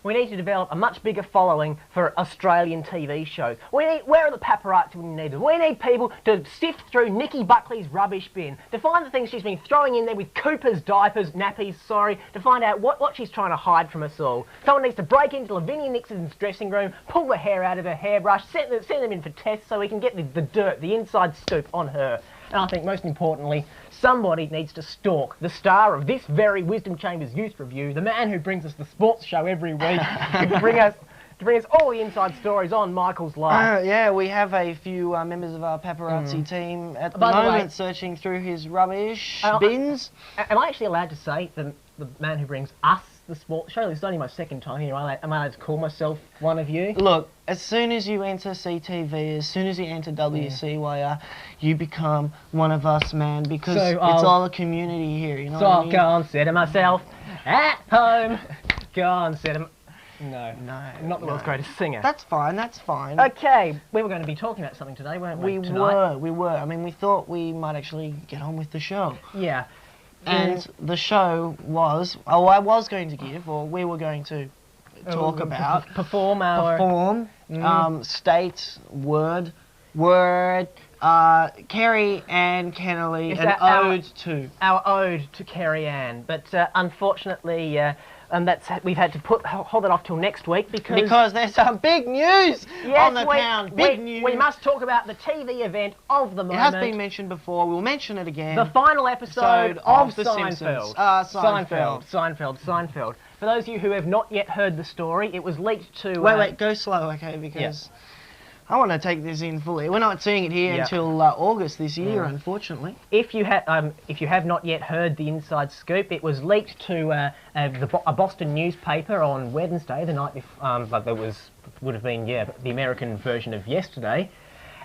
We need to develop a much bigger following for Australian TV shows. Where are the paparazzi when you need them? We need people to sift through Nikki Buckley's rubbish bin, to find the things she's been throwing in there with Cooper's diapers, nappies, to find out what she's trying to hide from us all. Someone needs to break into Lavinia Nixon's dressing room, pull the hair out of her hairbrush, send them in for tests so we can get the dirt, the inside scoop on her. And I think most importantly, somebody needs to stalk the star of this very Wisdom Chambers Youth Review, the man who brings us the sports show every week, to bring us all the inside stories on Michael's life. Yeah, we have a few members of our paparazzi team at the moment searching through his rubbish bins. Am I actually allowed to say the man who brings us the sports show? It's only my second time here. Am I allowed to call myself one of you? Look, as soon as you enter CTV, as soon as you enter WCYR, you become one of us, man, because it's all a community here, you know what I mean? So I'll go and set myself at home. Go and set No, I'm not the world's greatest singer. That's fine, that's fine. Okay, we were going to be talking about something today, weren't we, tonight? We were. I mean, we thought we might actually get on with the show. Yeah. And the show was, I was going to give, or we were going to talk about... Perform our... state, word, Kerry Ann Kennelly, an ode to... Our ode to Kerry Ann, but unfortunately... we've had to hold it off till next week because there's some big news on the town. Big news. We must talk about the TV event of the moment. It has been mentioned before. We'll mention it again. The final episode of The Seinfeld. Seinfeld. For those of you who have not yet heard the story, it was leaked to... Wait, go slow, okay? Because I want to take this in fully. We're not seeing it here until August this year, unfortunately. If you have not yet heard the inside scoop, it was leaked to a Boston newspaper on Wednesday, the night before, but there would have been the American version of yesterday.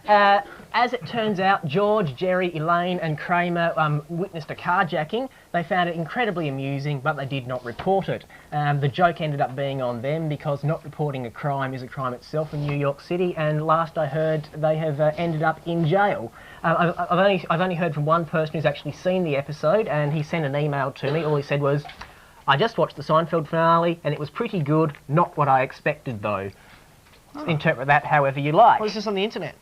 As it turns out, George, Jerry, Elaine and Kramer witnessed a carjacking. They found it incredibly amusing, but they did not report it. The joke ended up being on them because not reporting a crime is a crime itself in New York City, and last I heard, they have ended up in jail. I've only heard from one person who's actually seen the episode, and he sent an email to me. All he said was, "I just watched the Seinfeld finale, and it was pretty good. Not what I expected, though." Oh. Interpret that however you like. What is this on the internet?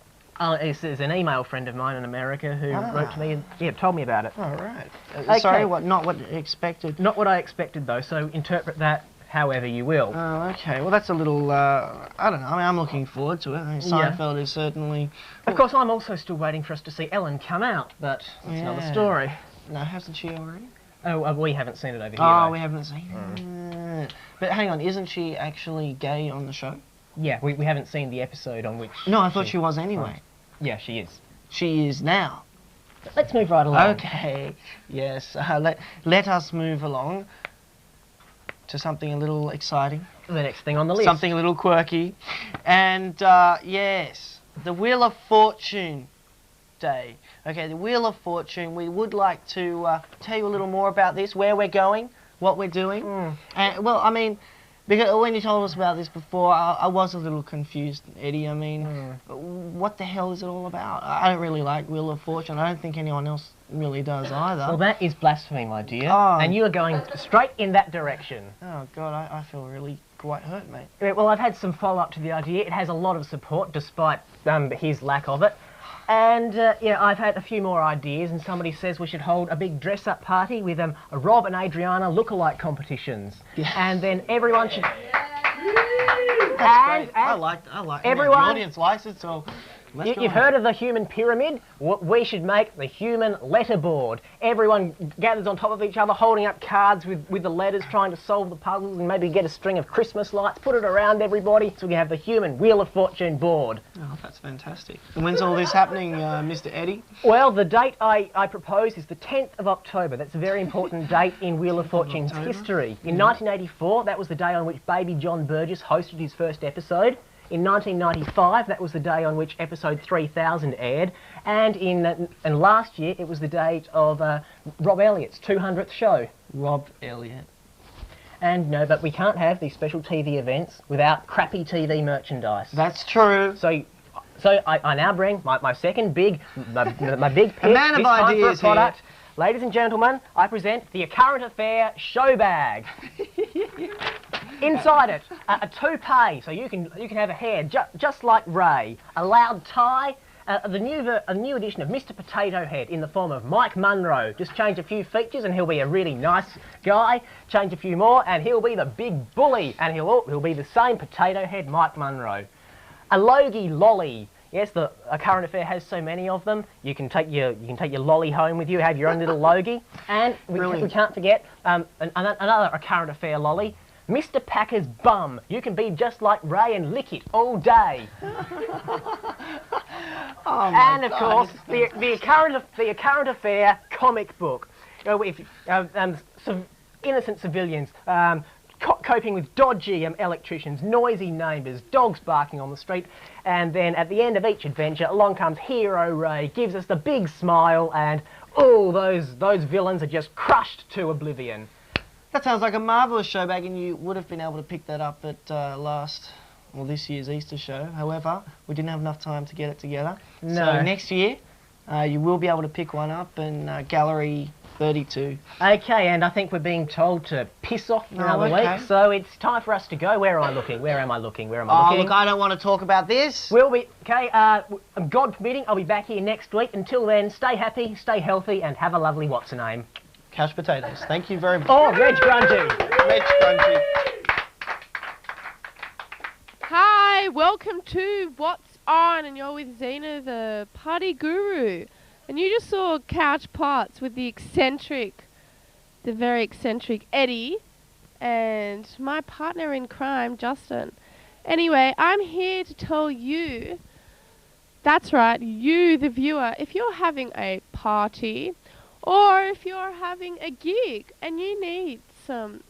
It's an email friend of mine in America who wrote to me and told me about it. Oh, right. Sorry, not what you expected? Not what I expected, though, so interpret that however you will. Oh, okay. Well, that's a little, I don't know. I mean, I'm looking forward to it. I mean, Seinfeld is certainly... Of course, I'm also still waiting for us to see Ellen come out, but that's another story. No, hasn't she already? Oh, we haven't seen it over here, Oh, though. we haven't seen it. But hang on, isn't she actually gay on the show? Yeah, we haven't seen the episode on which... No, I thought she was anyway. Yeah, she is. She is now. But let's move right along. Okay, yes. Let us move along to something a little exciting. The next thing on the list. Something a little quirky. And, yes, the Wheel of Fortune Day. Okay, the Wheel of Fortune. We would like to tell you a little more about this, where we're going, what we're doing. Well, I mean... Because when you told us about this before, I was a little confused, Eddie. I mean, what the hell is it all about? I don't really like Wheel of Fortune. I don't think anyone else really does either. Well, that is blasphemy, my dear. Oh. And you are going straight in that direction. Oh, God, I feel really quite hurt, mate. Well, I've had some follow-up to the idea. It has a lot of support, despite his lack of it. And yeah, I've had a few more ideas, and somebody says we should hold a big dress-up party with Rob and Adriana lookalike competitions, and then everyone should. That's great. I like. Everyone, the audience likes it, so. You've heard of the human pyramid? We should make the human letterboard. Everyone gathers on top of each other, holding up cards with the letters, trying to solve the puzzles, and maybe get a string of Christmas lights, put it around everybody, so we have the human Wheel of Fortune board. Oh, that's fantastic. And when's all this happening, Mr. Eddie? Well, the date I propose is the 10th of October. That's a very important date in Wheel of Fortune's history. In 1984, that was the day on which baby John Burgess hosted his first episode. In 1995, that was the day on which episode 3000 aired, and last year it was the date of Rob Elliott's 200th show. Rob Elliott. And no, but we can't have these special TV events without crappy TV merchandise. That's true. So I now bring my second big, my big pitch. A man of this time for a ideas product. here. Ladies and gentlemen, I present the Current Affair show bag. Inside it, a toupee, so you can have a hair just like Ray. A loud tie, a new edition of Mr. Potato Head in the form of Mike Munro. Just change a few features and he'll be a really nice guy. Change a few more and he'll be the big bully, and he'll be the same Potato Head Mike Munro. A Logie Lolly. Yes, a Current Affair has so many of them. You can take your lolly home with you, have your own little Logie, and we can't forget another Current Affair lolly. Mr. Packer's bum. You can be just like Ray and lick it all day. And of course, the Current Affair comic book. You know, innocent civilians coping with dodgy electricians, noisy neighbours, dogs barking on the street, and then at the end of each adventure, along comes Hero Ray, gives us the big smile, and all those villains are just crushed to oblivion. That sounds like a marvellous show bag, and you would have been able to pick that up at this year's Easter show. However, we didn't have enough time to get it together. No. So next year, you will be able to pick one up in Gallery 32. Okay, and I think we're being told to piss off for another week, so it's time for us to go. Where am I looking? Where am I looking? Where am I looking? Look, I don't want to talk about this. We'll be, okay, God permitting, I'll be back here next week. Until then, stay happy, stay healthy, and have a lovely what's-her-name. Couch potatoes. Thank you very much. Oh, Reg Grungy. Reg Grungy. Hi, welcome to What's On, and you're with Zena, the party guru. And you just saw Couch Pots with the very eccentric Eddie, and my partner in crime, Justin. Anyway, I'm here to tell you, that's right, you, the viewer, if you're having a party, or if you're having a gig and you need some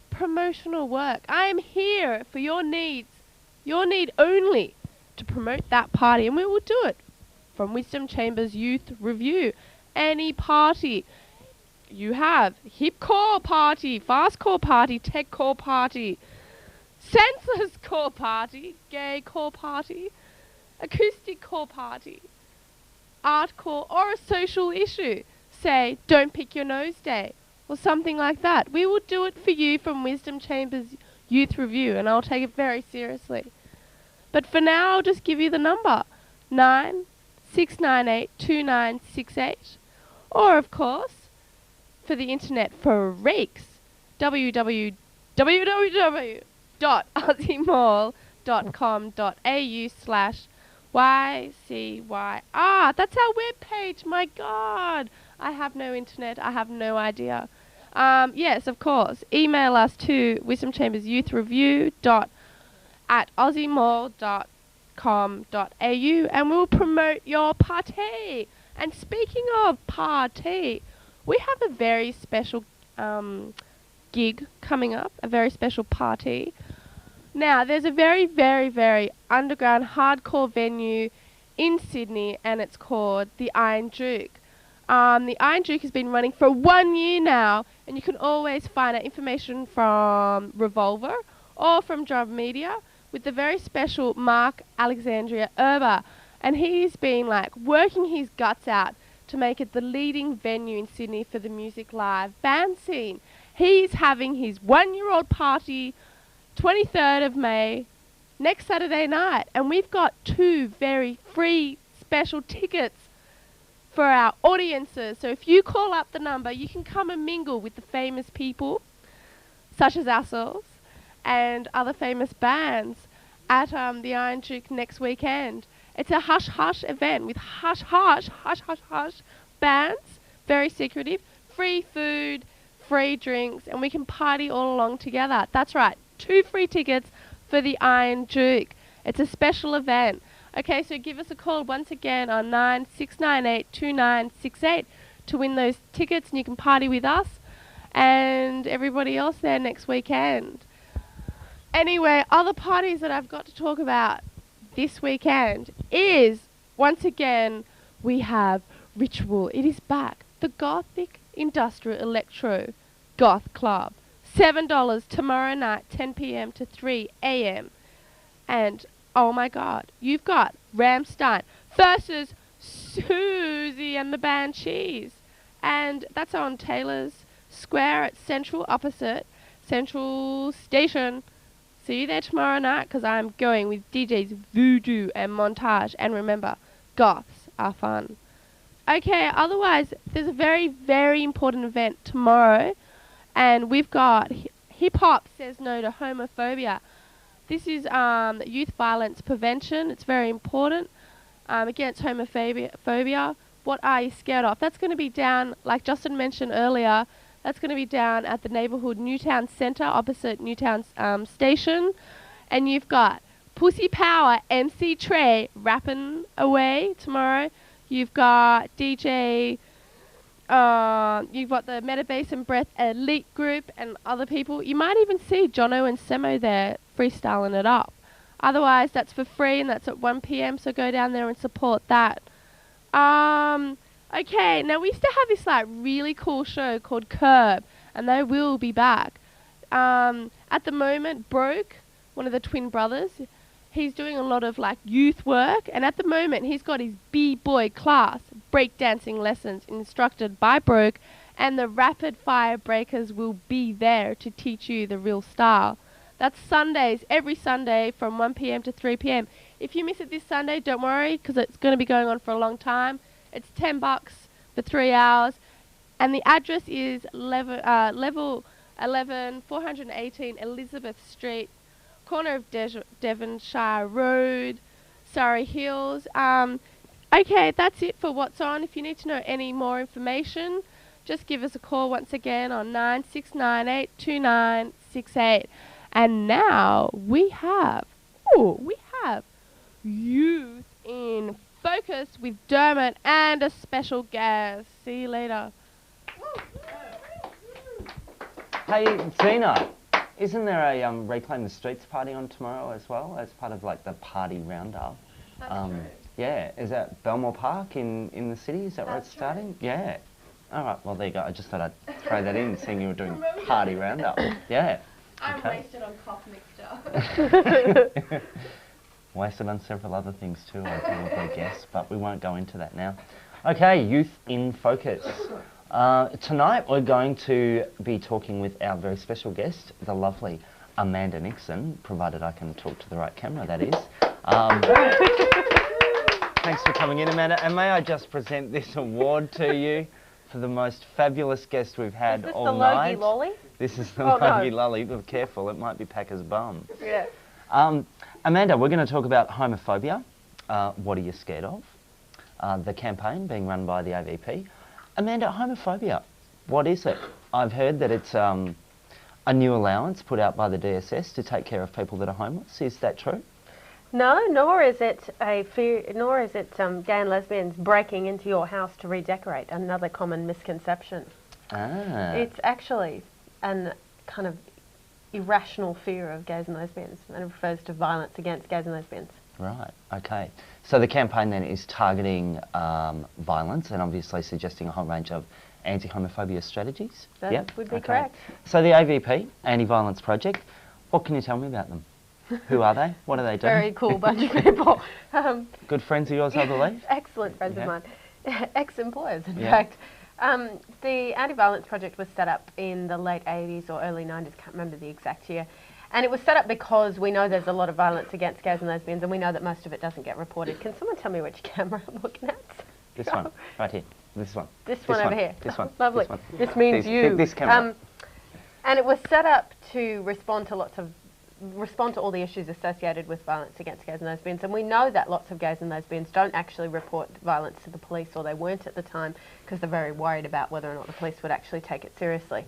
promotional work, I am here for your needs, your need only, to promote that party, and we will do it from Wisdom Chambers Youth Review. Any party you have, hip-core party, fast-core party, tech-core party, senseless-core party, gay-core party, acoustic-core party, art-core, or a social issue. Say, Don't Pick Your Nose Day, or something like that. We will do it for you from Wisdom Chambers Youth Review, and I'll take it very seriously. But for now, I'll just give you the number, 96982968. Or, of course, for the internet freaks, www.aussiemall.com.au/YCYR. That's our webpage, my God. I have no internet, I have no idea. Yes, of course, email us to wisdomchambersyouthreview@aussiemall.com.au and we'll promote your party. And speaking of party, we have a very special gig coming up, a very special party. Now, there's a very, very, very underground hardcore venue in Sydney, and it's called the Iron Duke. The Iron Duke has been running for 1 year now, and you can always find out information from Revolver or from Drum Media with the very special Mark Alexandria Erber. And he's been working his guts out to make it the leading venue in Sydney for the music live band scene. He's having his 1-year-old party 23rd of May, next Saturday night, and we've got 2 very free special tickets for our audiences. So if you call up the number, you can come and mingle with the famous people, such as ourselves, and other famous bands at the Iron Duke next weekend. It's a hush-hush event with hush-hush bands, very secretive, free food, free drinks, and we can party all along together. That's right, 2 free tickets for the Iron Duke. It's a special event. Okay, so give us a call once again on 96982968 to win those tickets, and you can party with us and everybody else there next weekend. Anyway, other parties that I've got to talk about this weekend is, once again, we have Ritual. It is back. The Gothic Industrial Electro Goth Club. $7 tomorrow night, 10 p.m. to 3 a.m. And, oh my God, you've got Rammstein versus Susie and the Banshees. And that's on Taylor's Square at Central, opposite Central Station. See you there tomorrow night, because I'm going with DJs Voodoo and Montage. And remember, goths are fun. Okay, otherwise, there's a very, very important event tomorrow. And we've got Hip Hop Says No to Homophobia. This is youth violence prevention. It's very important against homophobia. What are you scared of? That's going to be down, like Justin mentioned earlier, that's going to be down at the neighbourhood Newtown Centre, opposite Newtown Station. And you've got Pussy Power, MC Trey, rapping away tomorrow. You've got DJ, you've got the Metabase and Breath Elite Group and other people. You might even see Jonno and Sammo there freestyling it up. Otherwise, that's for free, and that's at 1 p.m, so go down there and support that. Okay, now we used to have this like really cool show called Curb, and they will be back. At the moment, Broke, one of the twin brothers, he's doing a lot of like youth work, and at the moment he's got his B-boy class, breakdancing lessons instructed by Broke, and the Rapid Fire Breakers will be there to teach you the real style. That's Sundays, every Sunday from 1 p.m. to 3 p.m. If you miss it this Sunday, don't worry, because it's going to be going on for a long time. It's $10 for 3 hours, and the address is level 11, 418 Elizabeth Street, corner of Devonshire Road, Surrey Hills. Okay, that's it for What's On. If you need to know any more information, just give us a call once again on 96982968. And now we have Youth in Focus with Dermot and a special guest. See you later. Hey, Zena, isn't there a Reclaim the Streets party on tomorrow as well, as part of like the party roundup? That's true. Yeah, is that Belmore Park in the city? Is that where it's starting? True. Yeah. All right, well, there you go. I just thought I'd throw that in, seeing you were doing party roundup. Yeah. I'm Okay. wasted on cough mixture. Wasted on several other things too, I probably guess, but we won't go into that now. Okay, Youth in Focus. Tonight we're going to be talking with our very special guest, the lovely Amanda Nixon, provided I can talk to the right camera, that is. Thanks for coming in, Amanda. And may I just present this award to you for the most fabulous guest we've had all night. Is this the Logie Lolly? This is the Oh, Logie no. Lolly, but careful, it might be Packer's bum. Yeah. Amanda, we're going to talk about homophobia. What are you scared of? The campaign being run by the AVP. Amanda, homophobia, what is it? I've heard that it's a new allowance put out by the DSS to take care of people that are homeless. Is that true? No, nor is it gay and lesbians breaking into your house to redecorate. Another common misconception. Ah. It's actually an kind of irrational fear of gays and lesbians, and it refers to violence against gays and lesbians. Right, okay. So the campaign then is targeting violence and obviously suggesting a whole range of anti-homophobia strategies? That Yep, would be okay. correct. So the AVP, Anti-Violence Project, what can you tell me about them? Who are they? What do they do? Very cool bunch of people. Good friends of yours, I believe? Excellent friends Yeah. of mine. Ex-employers, in Yeah. fact. The Anti-Violence Project was set up in the late 80s or early 90s, can't remember the exact year, And it was set up because we know there's a lot of violence against gays and lesbians, and we know that most of it doesn't get reported. Can someone tell me which camera I'm looking at? This one, right here. This one. This one over here. This one. Lovely. This one. This means you. This camera. And it was set up to respond to all the issues associated with violence against gays and lesbians. And we know that lots of gays and lesbians don't actually report violence to the police, or they weren't at the time, because they're very worried about whether or not the police would actually take it seriously.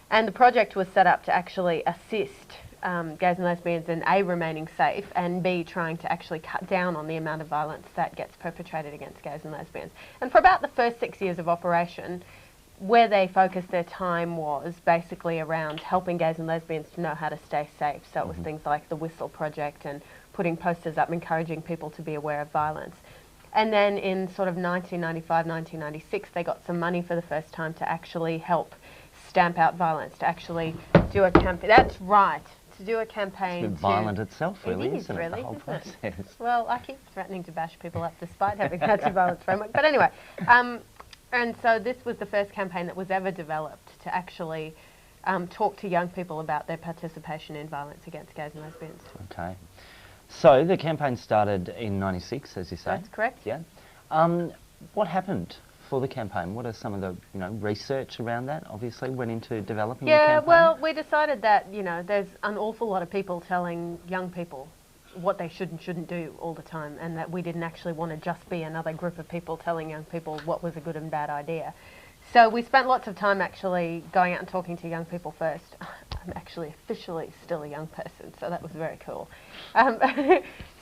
And the project was set up to actually assist gays and lesbians in A, remaining safe, and B, trying to actually cut down on the amount of violence that gets perpetrated against gays and lesbians. And for about the first 6 years of operation, where they focused their time was basically around helping gays and lesbians to know how to stay safe. So it was things like the Whistle Project and putting posters up, encouraging people to be aware of violence. And then in sort of 1995, 1996, they got some money for the first time to actually help stamp out violence, to actually do a campaign. That's right, to do a campaign. It's a bit violent itself, really, isn't it? Really, the whole process. Well, I keep threatening to bash people up despite having an anti-violence framework. But anyway, and so this was the first campaign that was ever developed to actually talk to young people about their participation in violence against gays and lesbians. Okay. So the campaign started in '96, as you say. That's correct. Yeah. What happened for the campaign? What are some of the research around that? Obviously, went into developing the campaign. Yeah, well, we decided that there's an awful lot of people telling young people what they should and shouldn't do all the time, and that we didn't actually want to just be another group of people telling young people what was a good and bad idea. So we spent lots of time actually going out and talking to young people first. I'm actually officially still a young person, so that was very cool.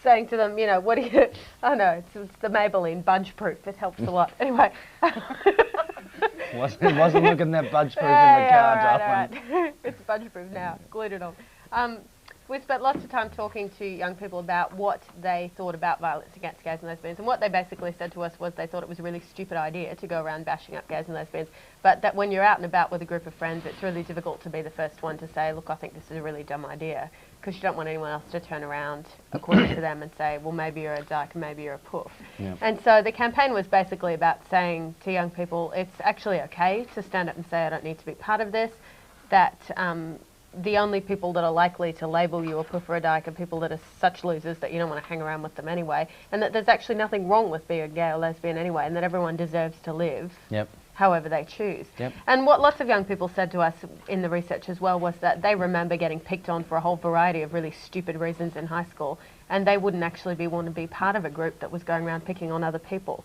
Saying to them, what do you... Oh no, it's the Maybelline Bunch Proof. It helps a lot. Anyway. wasn't looking that Bunch Proof in the car, right. It's Bunch Proof now. Glued it on. We spent lots of time talking to young people about what they thought about violence against gays and lesbians, and what they basically said to us was they thought it was a really stupid idea to go around bashing up gays and lesbians, but that when you're out and about with a group of friends, it's really difficult to be the first one to say, look, I think this is a really dumb idea, because you don't want anyone else to turn around, according to them, and say, well, maybe you're a dyke, maybe you're a poof. Yep. And so the campaign was basically about saying to young people, it's actually okay to stand up and say, I don't need to be part of this, that the only people that are likely to label you a poof or a dyke are people that are such losers that you don't want to hang around with them anyway, and that there's actually nothing wrong with being a gay or lesbian anyway, and that everyone deserves to live however they choose. Yep. And what lots of young people said to us in the research as well was that they remember getting picked on for a whole variety of really stupid reasons in high school, and they wouldn't actually want to be part of a group that was going around picking on other people.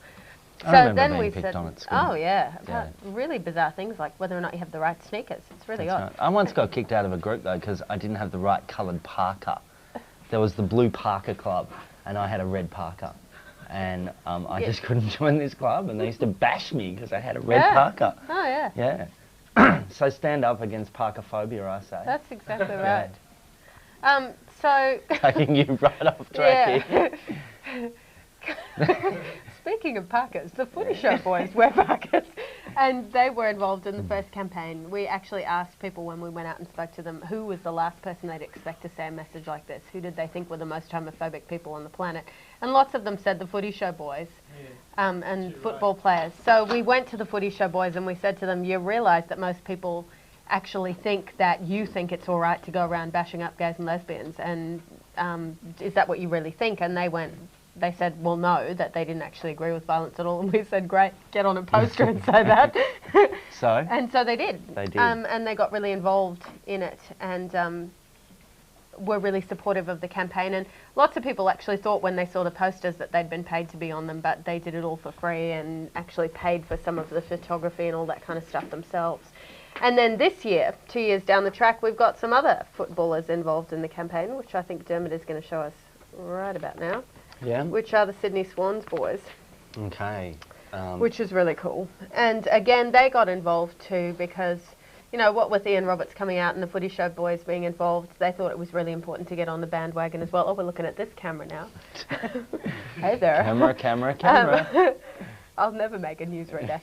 So then we said, oh yeah, about really bizarre things like whether or not you have the right sneakers. It's really odd. Right. I once got kicked out of a group though because I didn't have the right coloured parka. There was the blue parka club and I had a red parka. And I just couldn't join this club, and they used to bash me because I had a red parka. Oh yeah. Yeah. So stand up against parkophobia, I say. That's exactly right. So taking you right off track here. Speaking of parkas, the Footy Show boys wear parkas, and they were involved in the first campaign. We actually asked people when we went out and spoke to them who was the last person they'd expect to say a message like this. Who did they think were the most homophobic people on the planet? And lots of them said the Footy Show boys and football players. So we went to the Footy Show boys and we said to them, you realise that most people actually think that you think it's all right to go around bashing up gays and lesbians, and is that what you really think? And they said, well, no, that they didn't actually agree with violence at all. And we said, great, get on a poster and say that. So? And so they did. They did. And they got really involved in it and were really supportive of the campaign. And lots of people actually thought when they saw the posters that they'd been paid to be on them, but they did it all for free and actually paid for some of the photography and all that kind of stuff themselves. And then this year, 2 years down the track, we've got some other footballers involved in the campaign, which I think Dermot is going to show us right about now. Yeah. Which are the Sydney Swans boys. Okay. Which is really cool. And again, they got involved too because, you know, what with Ian Roberts coming out and the Footy Show boys being involved, they thought it was really important to get on the bandwagon as well. Oh, we're looking at this camera now. Hey there. Camera. I'll never make a newsreader.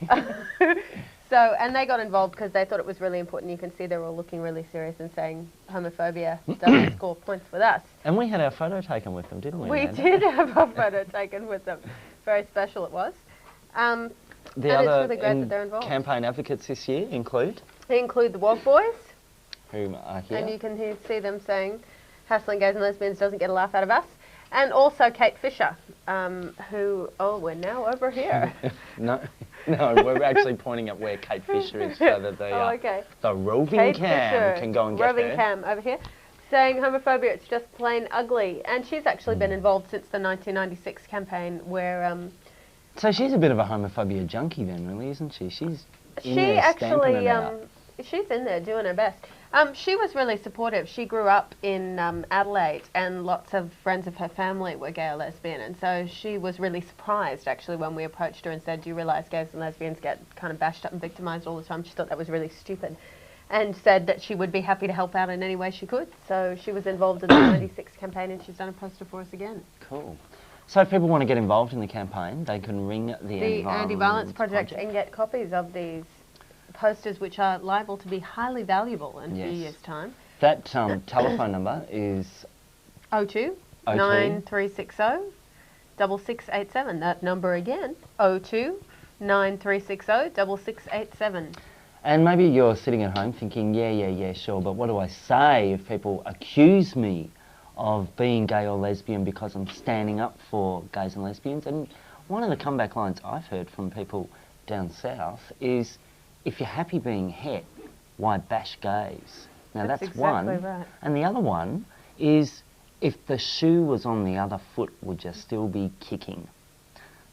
So, and they got involved because they thought it was really important. You can see they're all looking really serious and saying homophobia doesn't score points with us. And we had our photo taken with them, didn't we? We did have our photo taken with them. Very special it was. The other other really great that they're involved. campaign advocates this year include? They include the WOG boys, who are here. And you can see them saying, hassling gays and lesbians doesn't get a laugh out of us. And also Kate Fisher, who, we're now over here. No, we're actually pointing at where Kate Fisher is so that the roving Kate cam Fisher, can go and get roving her. cam over here, saying homophobia, it's just plain ugly. And she's actually been involved since the 1996 campaign where... So she's a bit of a homophobia junkie then, really, isn't she? She's in she there actually, stamping it out. she's in there doing her best. She was really supportive. She grew up in Adelaide, and lots of friends of her family were gay or lesbian, and so she was really surprised actually when we approached her and said, do you realise gays and lesbians get kind of bashed up and victimised all the time? She thought that was really stupid, and said that she would be happy to help out in any way she could. So she was involved in the 96 campaign, and she's done a poster for us again. Cool. So if people want to get involved in the campaign, they can ring the Anti-Violence Project and get copies of these posters, which are liable to be highly valuable in a few years' time. That telephone number is 02 9360 6687. That number again, 02 9360 6687. And maybe you're sitting at home thinking, yeah, sure, but what do I say if people accuse me of being gay or lesbian because I'm standing up for gays and lesbians? And one of the comeback lines I've heard from people down south is, if you're happy being het, why bash gays? Now that's exactly one. Right. And the other one is, if the shoe was on the other foot, would you still be kicking?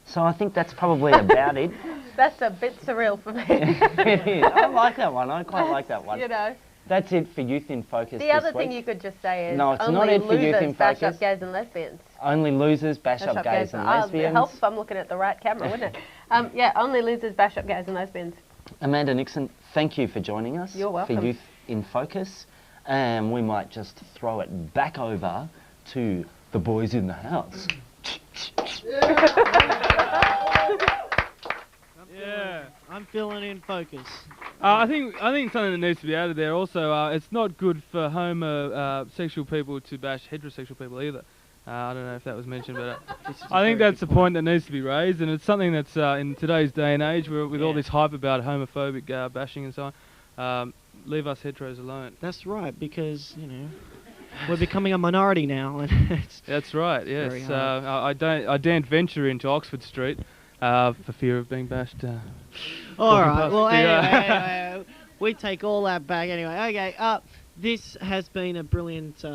So I think that's probably about it. That's a bit surreal for me. It is. I like that one. I quite like that one. You know. That's it for Youth in Focus The other this week. thing you could just say is, no, it's only not it for Youth in losers bash Focus. up gays and lesbians. Only losers bash up gays and lesbians. It helps if I'm looking at the right camera, wouldn't it? Yeah, only losers bash up gays and lesbians. Amanda Nixon, thank you for joining us. You're welcome. For Youth in Focus. And we might just throw it back over to the boys in the house. Yeah, I'm feeling in focus. I think something that needs to be added there also, it's not good for homosexual people to bash heterosexual people either. I don't know if that was mentioned, but I think that's the point that needs to be raised, and it's something that's in today's day and age, with all this hype about homophobic bashing and so on, leave us heteros alone. That's right, because, you know, we're becoming a minority now. And it's that's right, yes. I daren't venture into Oxford Street for fear of being bashed. All right, well, anyway, we take all that back anyway. Okay, this has been a brilliant...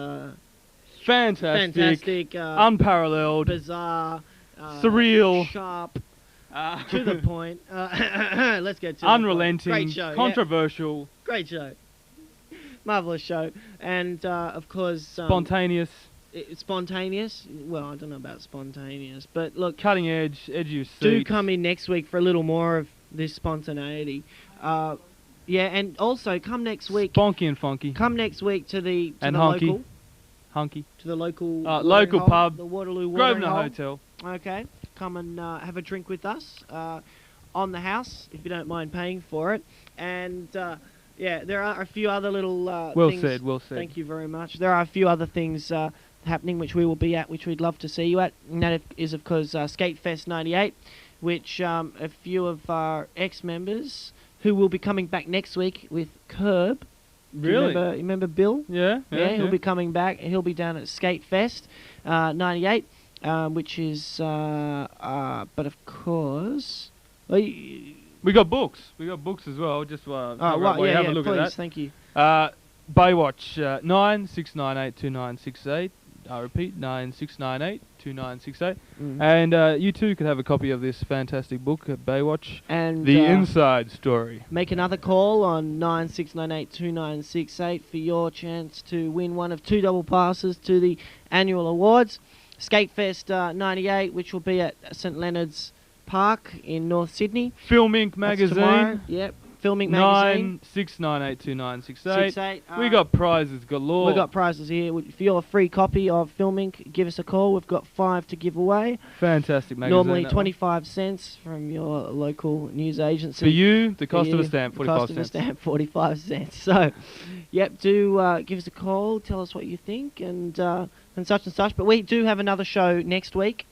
fantastic, unparalleled, bizarre, surreal, sharp, to the point. Let's get to unrelenting, great show, controversial, yeah. Great show, marvelous show, and of course spontaneous. Spontaneous. Well, I don't know about spontaneous, but look, cutting edge of seats. Do come in next week for a little more of this spontaneity. Yeah, and also come next week. Spunky and funky. Come next week to the hunky. Local. Hunky. To the local pub, the Waterloo Grosvenor Hotel. Okay, come and have a drink with us on the house if you don't mind paying for it. And yeah, there are a few other little things. Well said. Thank you very much. There are a few other things happening which we will be at, which we'd love to see you at. And that is, of course, Skatefest 98, which a few of our ex-members who will be coming back next week with Curb. Really? You remember Bill? Yeah. He'll be coming back. He'll be down at Skatefest 98, which is, but of course... we got books. We got books as well. Just have a look please, at that. Thank you. Baywatch 96982968. I repeat, 96982968. And you too could have a copy of this fantastic book at Baywatch. And The Inside Story. Make another call on 96982968 for your chance to win one of 2 double passes to the annual awards. Skatefest 98, which will be at St Leonard's Park in North Sydney. Filmink magazine. Yep. Filmink magazine. 96982968. We got prizes galore. We got prizes here. For your free copy of Filmink, give us a call. We've got 5 to give away. Fantastic magazine. Normally 25 cents from your local news agency. For you, the cost of a stamp, 45 cents. Cost of a stamp, 45 cents. So, yep, do give us a call. Tell us what you think and such and such. But we do have another show next week.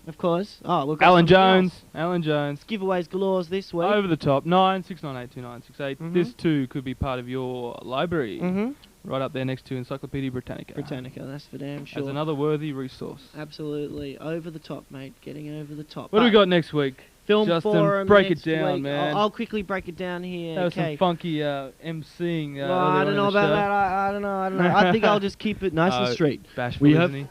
Of course. Oh, we've got Alan something Jones. else. Alan Jones. Giveaways galores this week. Over the top. 969829868. Mhm. This too could be part of your library. Mhm. Right up there next to Encyclopedia Britannica. Britannica, that's for damn sure. As another worthy resource. Absolutely. Over the top, mate. Getting over the top. What do we got next week? Film Justin, forum break next it down, week. man. I'll quickly break it down here. That was Okay. some funky emceeing. Well, I don't know about that. I don't know. I think I'll just keep it nice and straight. Bashful, isn't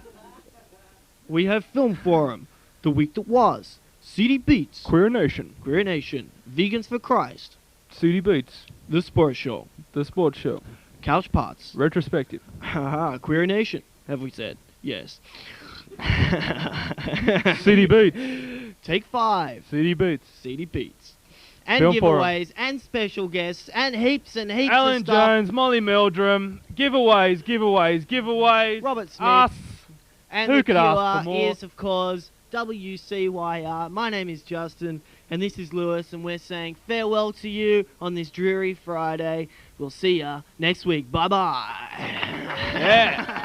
We have Film Forum, The Week That Was, CD Beats, Queer Nation, Vegans for Christ, CD Beats, The Sports Show, Couch Parts, Retrospective, Haha, Queer Nation, have we said? Yes. CD Beats, Take 5, CD Beats, and Film giveaways, and special guests, and heaps Alan of stuff. Jones, Molly Meldrum, giveaways. Robert Smith. Us. And Who the could ask killer for more? is, of course, WCYR. My name is Justin, and this is Lewis, and we're saying farewell to you on this dreary Friday. We'll see ya next week. Bye-bye. Yeah.